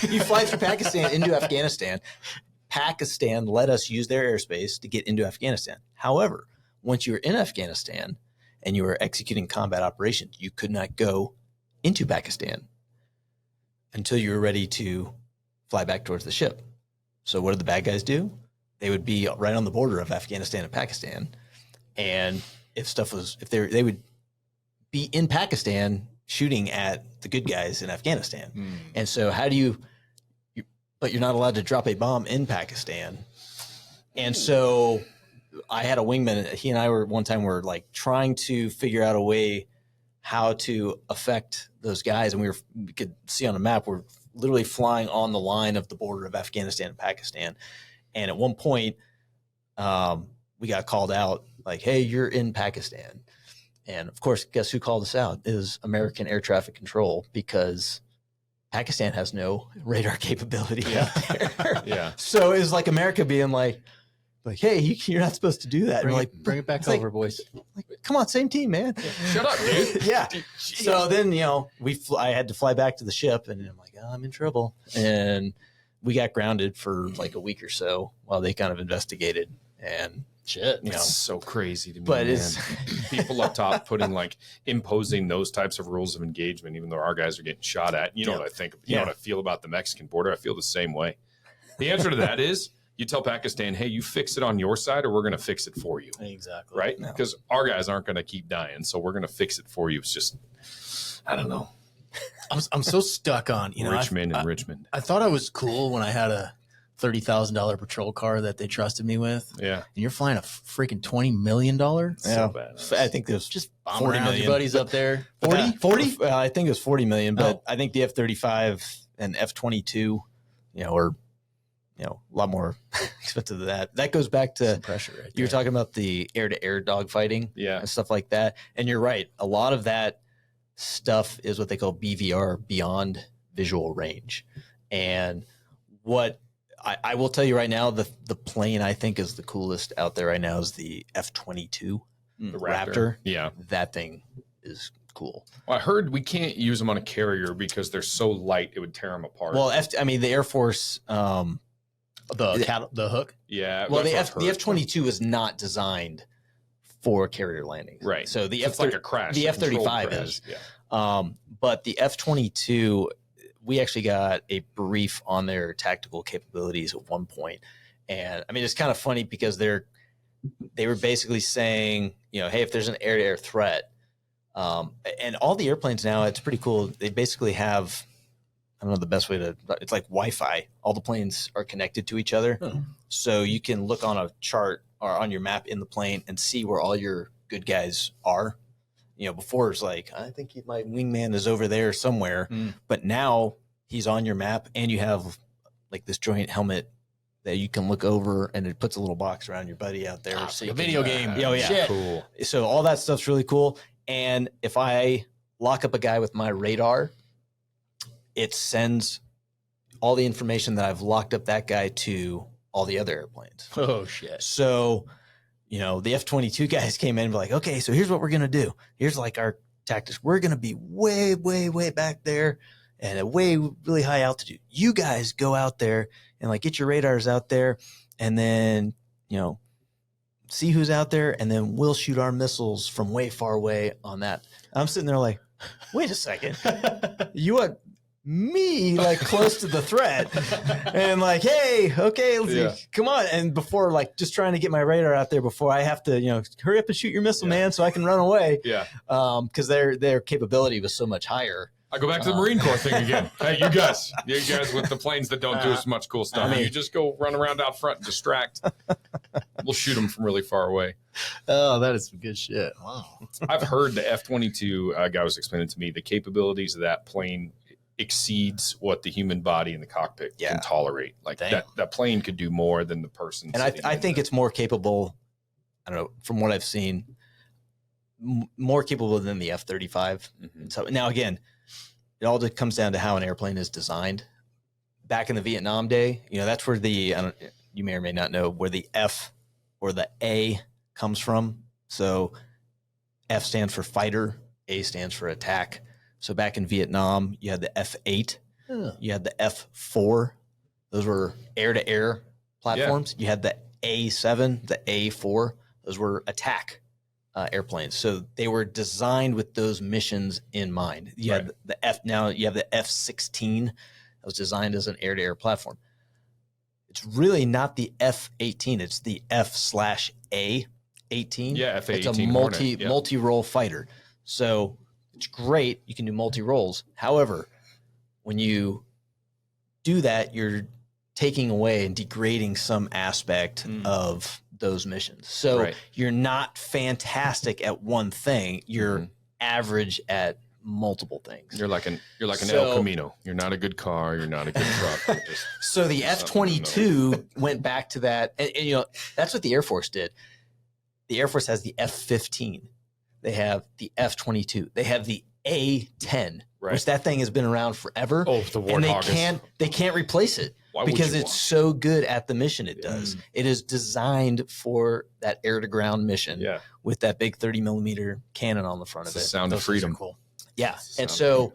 You fly through Pakistan into Afghanistan. Pakistan let us use their airspace to get into Afghanistan. However, once you were in Afghanistan and you were executing combat operations, you could not go into Pakistan until you were ready to fly back towards the ship. So what did the bad guys do? They would be right on the border of Afghanistan and Pakistan. And if they would be in Pakistan shooting at the good guys in Afghanistan. And so how do but you're not allowed to drop a bomb in Pakistan. And so I had a wingman, he and I were like trying to figure out a way how to affect those guys. And we could see on the map, we're literally flying on the line of the border of Afghanistan and Pakistan. And at one point, we got called out like, hey, you're in Pakistan. And of course, guess who called us out? It was American Air Traffic Control, because Pakistan has no radar capability out there. So it was like America being like, hey, you're not supposed to do that. Bring it back over, boys. Like, come on, same team, man. Shut up, dude. So then, I had to fly back to the ship, and I'm like, oh, I'm in trouble. And we got grounded for like a week or so while they kind of investigated. And shit, it's so crazy to me. But it's people up top imposing those types of rules of engagement, even though our guys are getting shot at. You know what I think? You know what I feel about the Mexican border? I feel the same way. The answer to that is you tell Pakistan, hey, you fix it on your side, or we're going to fix it for you. Exactly. Right? Because our guys aren't going to keep dying, so we're going to fix it for you. It's just I don't know. I'm so stuck on, you know, Richmond and Richmond. I thought I was cool when I had a $30,000 patrol car that they trusted me with. Yeah. And you're flying a freaking $20 million? So badass. I think there's Just bomb 40 around million. your buddies up there. But 40? that- 40? I think it was 40 million, but Oh. I think the F-35 and F-22, you know, are, you know, a lot more expensive than that. That goes back to, Some pressure right you were there. talking about the air-to-air dogfighting Yeah. and stuff like that. And you're right. A lot of that stuff is what they call BVR, beyond visual range. And what I will tell you right now, the plane I think is the coolest out there right now is the F-22 The Raptor. Yeah. That thing is cool. Well, I heard we can't use them on a carrier because they're so light it would tear them apart. Well, the Air Force, The hook? yeah. well, that's the F-22 is not designed for carrier landings. Right. So the it's like a crash. the a controlled F-35 crash. is. Yeah. But the F-22, we actually got a brief on their tactical capabilities at one point. And I mean, it's kind of funny because they were basically saying, you know, hey, if there's an air-to-air threat, and all the airplanes now, it's pretty cool. They basically have, I don't know the best way to, it's like Wi-Fi. All the planes are connected to each other. Oh. So you can look on a chart or on your map in the plane and see where all your good guys are. You know, before it's like, I think my wingman is over there somewhere, but now he's on your map and you have like this joint helmet that you can look over and it puts a little box around your buddy out there. So you a video game. Oh, yeah. Shit. Cool. So all that stuff's really cool. And if I lock up a guy with my radar, it sends all the information that I've locked up that guy to all the other airplanes. Oh, shit. So, you know, the F-22 guys came in and were like, okay, so here's what we're going to do. Here's like our tactics. We're going to be way, way, way back there and at really high altitude. You guys go out there and like get your radars out there and then, you know, see who's out there. And then we'll shoot our missiles from way far away on that. I'm sitting there like, wait a second. You want me like close to the threat and like, hey, okay, come on. And before like just trying to get my radar out there before I have to, you know, hurry up and shoot your missile, man, so I can run away. Yeah. Because their capability was so much higher. I go back to the Marine Corps thing again. Hey, you guys with the planes that don't do as much cool stuff. I mean- you just go run around out front and distract. We'll shoot them from really far away. Oh, that is some good shit. Wow. I've heard the F-22 guy was explaining to me the capabilities of that plane exceeds what the human body in the cockpit Yeah. can tolerate. Like Damn. that plane could do more than the person. And I think it's more capable, I don't know, from what I've seen, more capable than the F-35. Mhm. So now again, it all just comes down to how an airplane is designed. Back in the Vietnam day, you know, that's where you may or may not know where the F or the A comes from. So F stands for fighter, A stands for attack. So back in Vietnam, you had the F-8, you had the F-4. Those were air-to-air platforms. You had the A-7, the A-4. Those were attack airplanes. So they were designed with those missions in mind. You had the F. Now you have the F-16 that was designed as an air-to-air platform. It's really not the F-18. It's the F/A-18. Yeah, F-18 It's a Hornet, yeah. multi-role fighter. So it's great. You can do multi-roles. However, when you do that, you're taking away and degrading some aspect of those missions. So you're not fantastic at one thing. You're average at multiple things. You're like an El Camino. You're not a good car. You're not a good truck. You're just So the F-22 went back to that. And, you know, that's what the Air Force did. The Air Force has the F-15. They have the F-22. They have the A-10, which that thing has been around forever. Oh, the and Warthog. they can't replace it. Why would Because you it's want? so good at the mission it does. It is designed for that air-to-ground mission Yeah. with that big 30-millimeter cannon on the front It's of the it. sound of Those things are freedom. cool. Yeah. It's the And sound so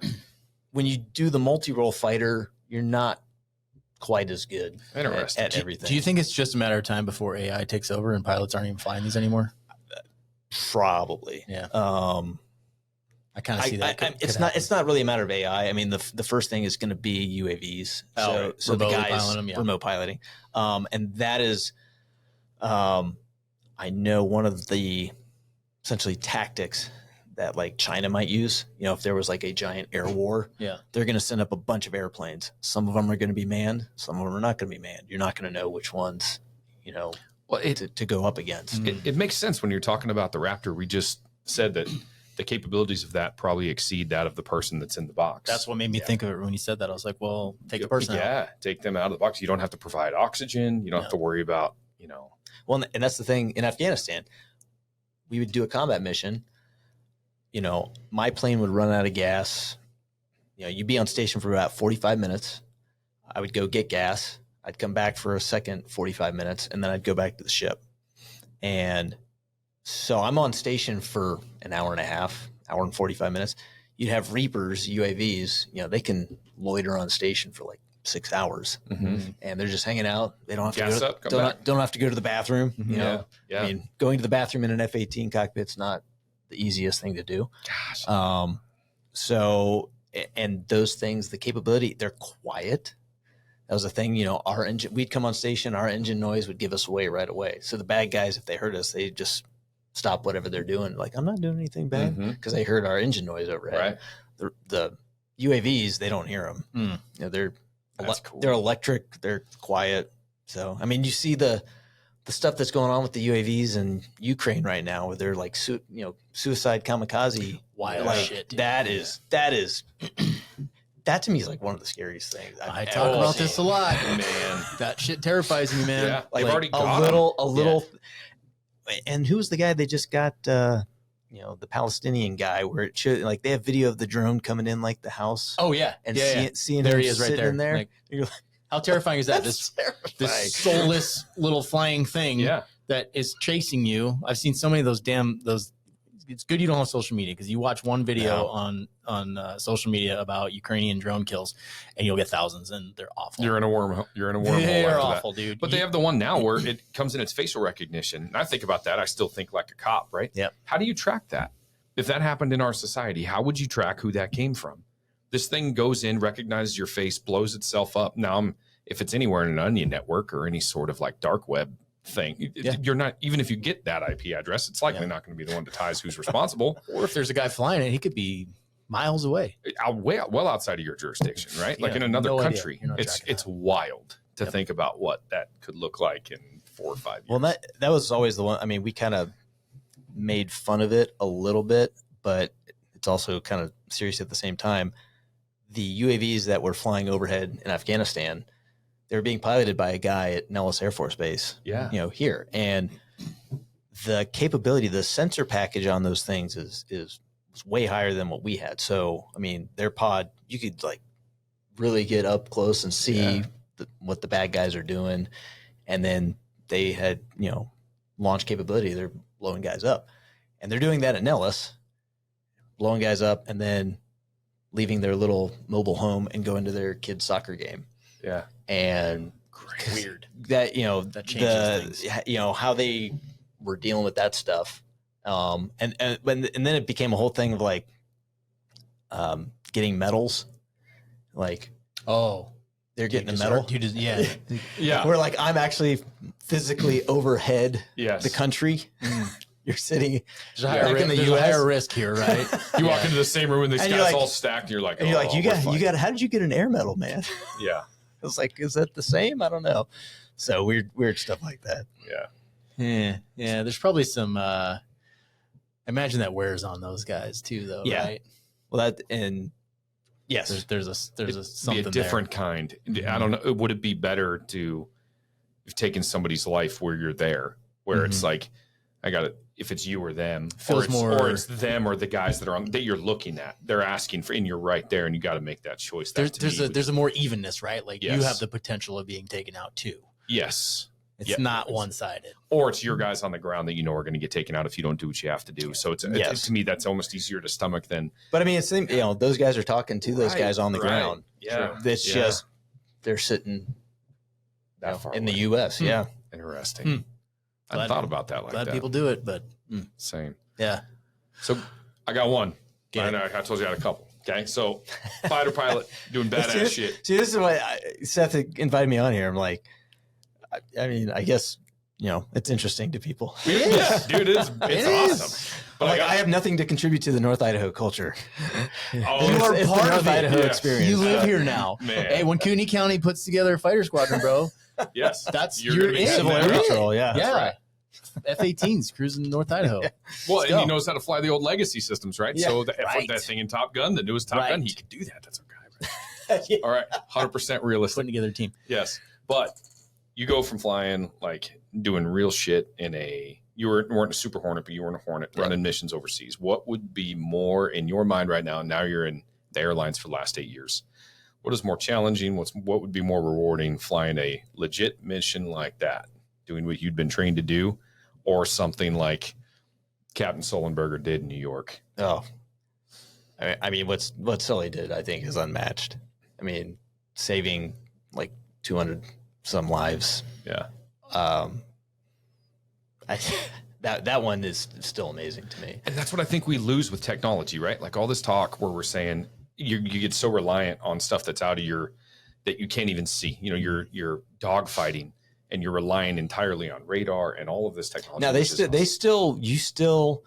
when you do the multi-role fighter, you're not quite as good Interesting. at everything. Do you think it's just a matter of time before AI takes over and pilots aren't even flying these anymore? Probably. Yeah. I kind of see that. It's not really a matter of AI. I mean, the first thing is going to be UAVs. Oh, So the remotely guys piloting them, yeah. remote piloting, and that is, I know one of the essentially tactics that like China might use. If there was like a giant air war, they're going to send up a bunch of airplanes. Some of them are going to be manned. Some of them are not going to be manned. You're not going to know which ones, to go up against. It makes sense when you're talking about the Raptor. We just said that the capabilities of that probably exceed that of the person that's in the box. That's what made me think of it when you said that. I was like, well, take the person out. Yeah, take them out of the box. You don't have to provide oxygen. You don't have to worry about, Well, and that's the thing in Afghanistan. We would do a combat mission. My plane would run out of gas. You'd be on station for about 45 minutes. I would go get gas. I'd come back for a second 45 minutes, and then I'd go back to the ship. And so I'm on station for an hour and a half, hour and 45 minutes. You'd have Reapers, UAVs, they can loiter on station for like 6 hours, and they're just hanging out. They don't have to don't have to go to the bathroom. I mean, going to the bathroom in an F-18 cockpit's not the easiest thing to do. Gosh. So, and those things, the capability, they're quiet. That was the thing, our engine, we'd come on station, our engine noise would give us away right away. So the bad guys, if they heard us, they just stop whatever they're doing. Like, I'm not doing anything bad because they heard our engine noise overhead. Right. The UAVs, they don't hear them. They're cool. They're electric. They're quiet. So, I mean, you see the stuff that's going on with the UAVs in Ukraine right now, where they're like, suicide kamikaze. Wild shit. Dude. That is, that to me is like one of the scariest things. I talk about this a lot, man. That shit terrifies me, man. Yeah, like they've already got a little. And who's the guy they just got? The Palestinian guy, where it showed like they have video of the drone coming in like the house. Oh yeah, and seeing there him he is right there. in there. Like, how terrifying is that? This soulless little flying thing that is chasing you. I've seen so many of those. It's good you don't have social media, because you watch one video on social media about Ukrainian drone kills, and you'll get thousands, and they're awful. You're in a wormhole. They're awful, dude. But they have the one now where it comes in its facial recognition. And I think about that. I still think like a cop, right? Yeah. How do you track that? If that happened in our society, how would you track who that came from? This thing goes in, recognizes your face, blows itself up. Now, if it's anywhere in an onion network or any sort of like dark web thing, you're not, even if you get that IP address, it's likely not going to be the one that ties who's responsible. Or if there's a guy flying it, he could be miles away, well outside of your jurisdiction, right? Like in another country. It's wild to think about what that could look like in 4 or 5 years. Well, that was always the one. I mean, we kind of made fun of it a little bit, but it's also kind of serious at the same time. The UAVs that were flying overhead in Afghanistan, they were being piloted by a guy at Nellis Air Force Base, here. And the capability, the sensor package on those things is way higher than what we had. So, I mean, their pod, you could like really get up close and see what the bad guys are doing. And then they had, launch capability. They're blowing guys up. And they're doing that at Nellis, blowing guys up and then leaving their little mobile home and going to their kid's soccer game. Yeah. And weird that, that changes things. How they were dealing with that stuff. And then it became a whole thing of like, getting medals. Like, they're getting a medal. Yeah. We're like, I'm actually physically overhead the country. You're sitting there's a higher risk here, right? You walk into the same room and these guys all stacked, and you're like, you got. How did you get an air medal, man? Yeah. I was like, is that the same? I don't know. So weird stuff like that. Yeah. Yeah. There's probably some. I imagine that wears on those guys too, though. Yeah. Right? Well, yes. There's a something be a different there. kind. I don't know. Would it be better to have taken somebody's life where you're there, where it's like, I got it. If it's you or them, or it's them or the guys that you're looking at, they're asking for, and you're right there, and you got to make that choice. There's a more evenness, right? Like you have the potential of being taken out too. Yes, it's not one sided. Or it's your guys on the ground that are going to get taken out if you don't do what you have to do. So it's to me that's almost easier to stomach than. But I mean, it's those guys are talking to those guys on the ground. Yeah, it's just they're sitting that far in away. the U.S. Yeah, interesting. I thought about that like that. Glad people do it, but same. Yeah. So I got one. I know I told you I had a couple. Okay, so fighter pilot doing badass shit. See, this is why Seth invited me on here. I'm like, I mean, I guess it's interesting to people. Yeah, dude, it's awesome. But I have nothing to contribute to the North Idaho culture. You are It's part the North of it. Idaho Yeah. experience. You live here now. Man. Hey, when Cooney County puts together a fighter squadron, bro, yes, that's You're you're gonna be in. Civil Air You're in. Patrol, yeah. Yeah. right. F-18s cruising North Idaho. Well, Let's and go. he knows how to fly the old legacy systems, right? Yeah, So right. that thing in Top Gun, the newest Top Gun, Right. he could do that. That's okay. Yeah. All right, 100% realistic. Putting together a team. Yes, but you go from flying like doing real shit you weren't a Super Hornet, but you were in a Hornet running missions overseas. What would be more in your mind right now? Now you're in the airlines for the last 8 years. What is more challenging? What would be more rewarding? Flying a legit mission like that, doing what you'd been trained to do, or something like Captain Sullenberger did in New York? Oh, I mean, what Sully did, I think, is unmatched. I mean, saving like 200 some lives. Yeah. That one is still amazing to me. And that's what I think we lose with technology, right? Like all this talk where we're saying you get so reliant on stuff that's out of that you can't even see. You're dogfighting and you're relying entirely on radar and all of this technology. Now you still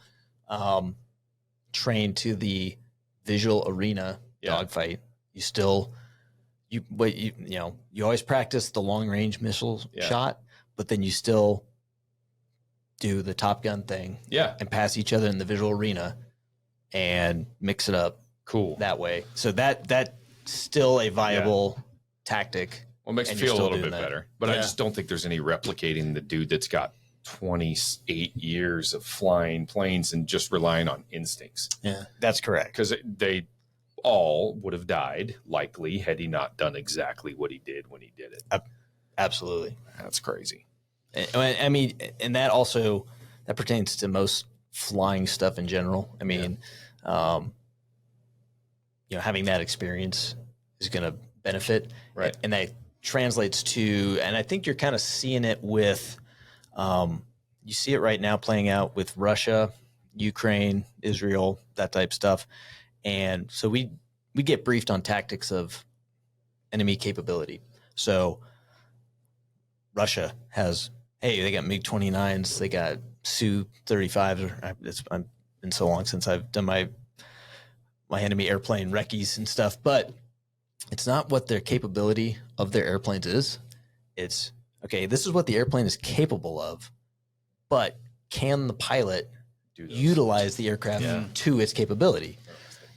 train to the visual arena dogfight. You always practice the long range missile shot, but then you still do the Top Gun thing, and pass each other in the visual arena and mix it up. Cool that way. So that's still a viable tactic. Well, it makes me feel a little bit better, but I just don't think there's any replicating the dude that's got 28 years of flying planes and just relying on instincts. Yeah, that's correct. Because they all would have died likely had he not done exactly what he did when he did it. Absolutely. That's crazy. I mean, and that pertains to most flying stuff in general. I mean, having that experience is going to benefit. Right. And that translates to, and I think you're kind of seeing it with, you see it right now playing out with Russia, Ukraine, Israel, that type stuff. And so we get briefed on tactics of enemy capability. So Russia has, they got MiG-29s, they got Su-35s. It's been so long since I've done my enemy airplane recce's and stuff, but it's not what their capability of their airplanes is. It's, okay, this is what the airplane is capable of, but can the pilot utilize the aircraft to its capability?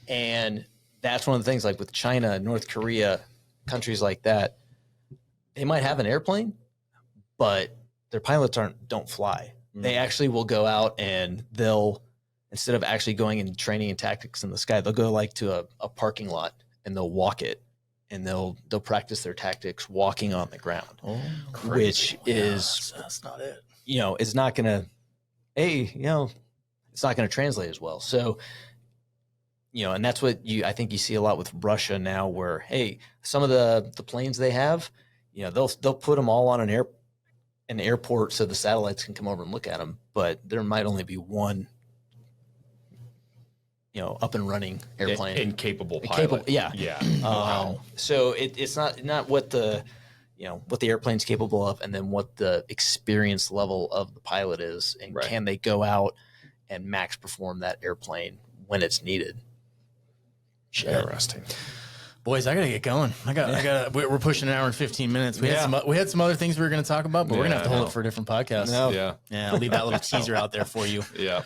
And that's one of the things, like with China, North Korea, countries like that, they might have an airplane, but their pilots don't fly. They actually will go out and they'll, instead of actually going and training and tactics in the sky, they'll go like to a parking lot and they'll walk it, and they'll practice their tactics walking on the ground, which is, that's not it. It's not going to, it's not going to translate as well. So, and that's what I think you see a lot with Russia now, where, some of the planes they have, they'll put them all on an airport so the satellites can come over and look at them, but there might only be one, up and running airplane. Incapable pilot. Yeah. So it's not what the, what the airplane's capable of, and then what the experience level of the pilot is, and can they go out and max perform that airplane when it's needed. Interesting. Boys, I gotta get going. We're pushing an hour and 15 minutes. We had some other things we were going to talk about, but we're gonna have to hold it for a different podcast. Yeah. I'll leave that little teaser out there for you. Yeah.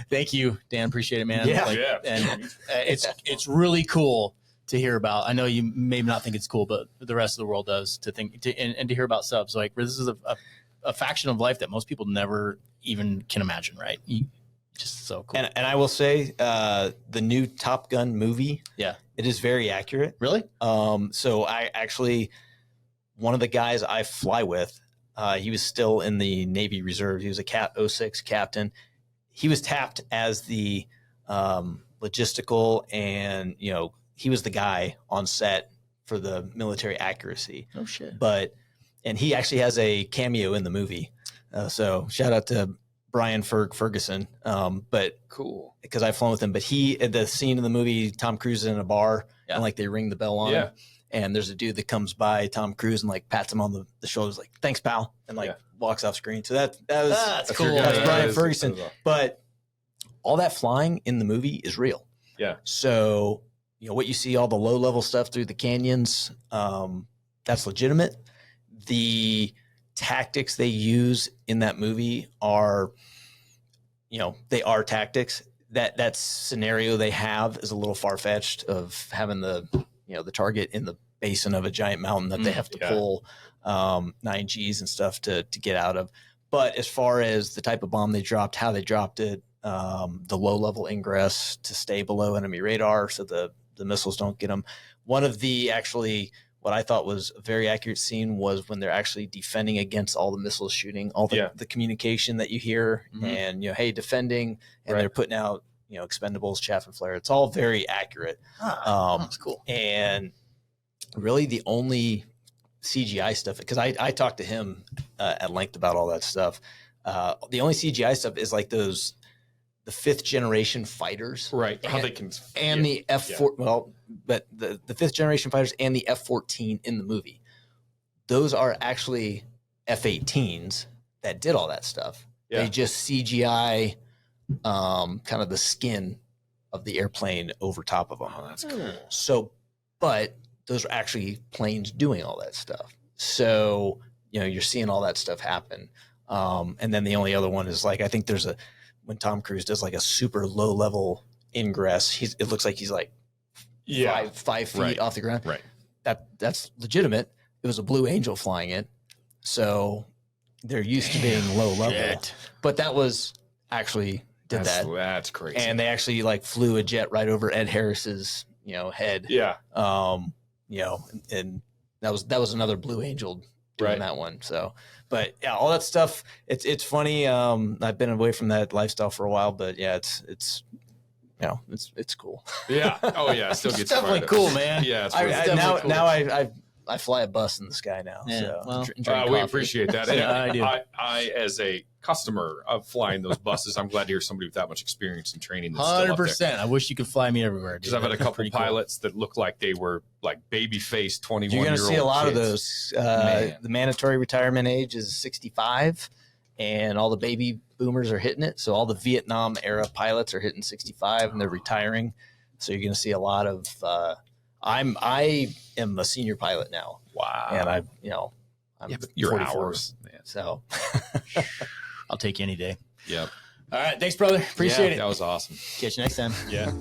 Thank you, Dan. Appreciate it, man. Yeah. And it's really cool to hear about. I know you may not think it's cool, but the rest of the world does, and to hear about subs. Like, this is a faction of life that most people never even can imagine, right? Just so cool. And I will say, the new Top Gun movie, it is very accurate. Really? So I actually, one of the guys I fly with, he was still in the Navy Reserve. He was a Cat 06 captain. He was tapped as the logistical, and he was the guy on set for the military accuracy. Oh shit! And he actually has a cameo in the movie. So shout out to Brian Ferguson, but cool, because I've flown with him. But the scene in the movie, Tom Cruise is in a bar, and like they ring the bell on him, and there's a dude that comes by Tom Cruise and like pats him on the shoulders, like, thanks, pal, and like walks off screen. So that's cool. That's Brian That Ferguson. is But all that flying in the movie is real. Yeah. So, what you see, all the low level stuff through the canyons, that's legitimate. The tactics they use in that movie are, they are tactics. That scenario they have is a little far fetched of having the target in the basin of a giant mountain that they have to pull 9Gs and stuff to get out of. But as far as the type of bomb they dropped, how they dropped it, the low level ingress to stay below enemy radar so the missiles don't get them. One of the what I thought was a very accurate scene was when they're actually defending against all the missiles shooting, all the communication that you hear, and hey, defending, and they're putting out expendables, chaff and flare. It's all very accurate. That's cool. And really, the only CGI stuff, because I talked to him at length about all that stuff. The only CGI stuff is like the 5th generation fighters, right? How they can and the F4. Well, but the 5th generation fighters and the F-14 in the movie, those are actually F-18s that did all that stuff. Yeah. They just CGI kind of the skin of the airplane over top of them. Oh, that's cool. So, but those are actually planes doing all that stuff. So, you're seeing all that stuff happen. And then the only other one is like, I think there's when Tom Cruise does like a super low level ingress, it looks like he's like 5 feet off the ground. Right. That's legitimate. It was a Blue Angel flying it. So they're used to being low level. But that was actually That's crazy. And they actually like flew a jet right over Ed Harris's, head. Yeah. And that was another Blue Angel doing that one. So, but yeah, all that stuff, it's funny. I've been away from that lifestyle for a while, but yeah, it's cool. Yeah. Oh yeah. It still gets definitely cool, man. Yeah. It's now I fly a bus in the sky now. Yeah, so we appreciate that. Yeah, I do. I, as a customer of flying those buses, I'm glad to hear somebody with that much experience and training. 100%. I wish you could fly me everywhere. Because I've had a couple pilots that look like they were like baby faced 21-year-old. You're going to see a lot kids. of those. The mandatory retirement age is 65, and all the baby boomers are hitting it. So all the Vietnam era pilots are hitting 65, and they're retiring. So you're going to see a lot of. I am a senior pilot now. Wow. And I'm your 44, hours. Man. So I'll take you any day. Yep. All right. Thanks, brother. Appreciate it. That was awesome. Catch you next time. Yeah.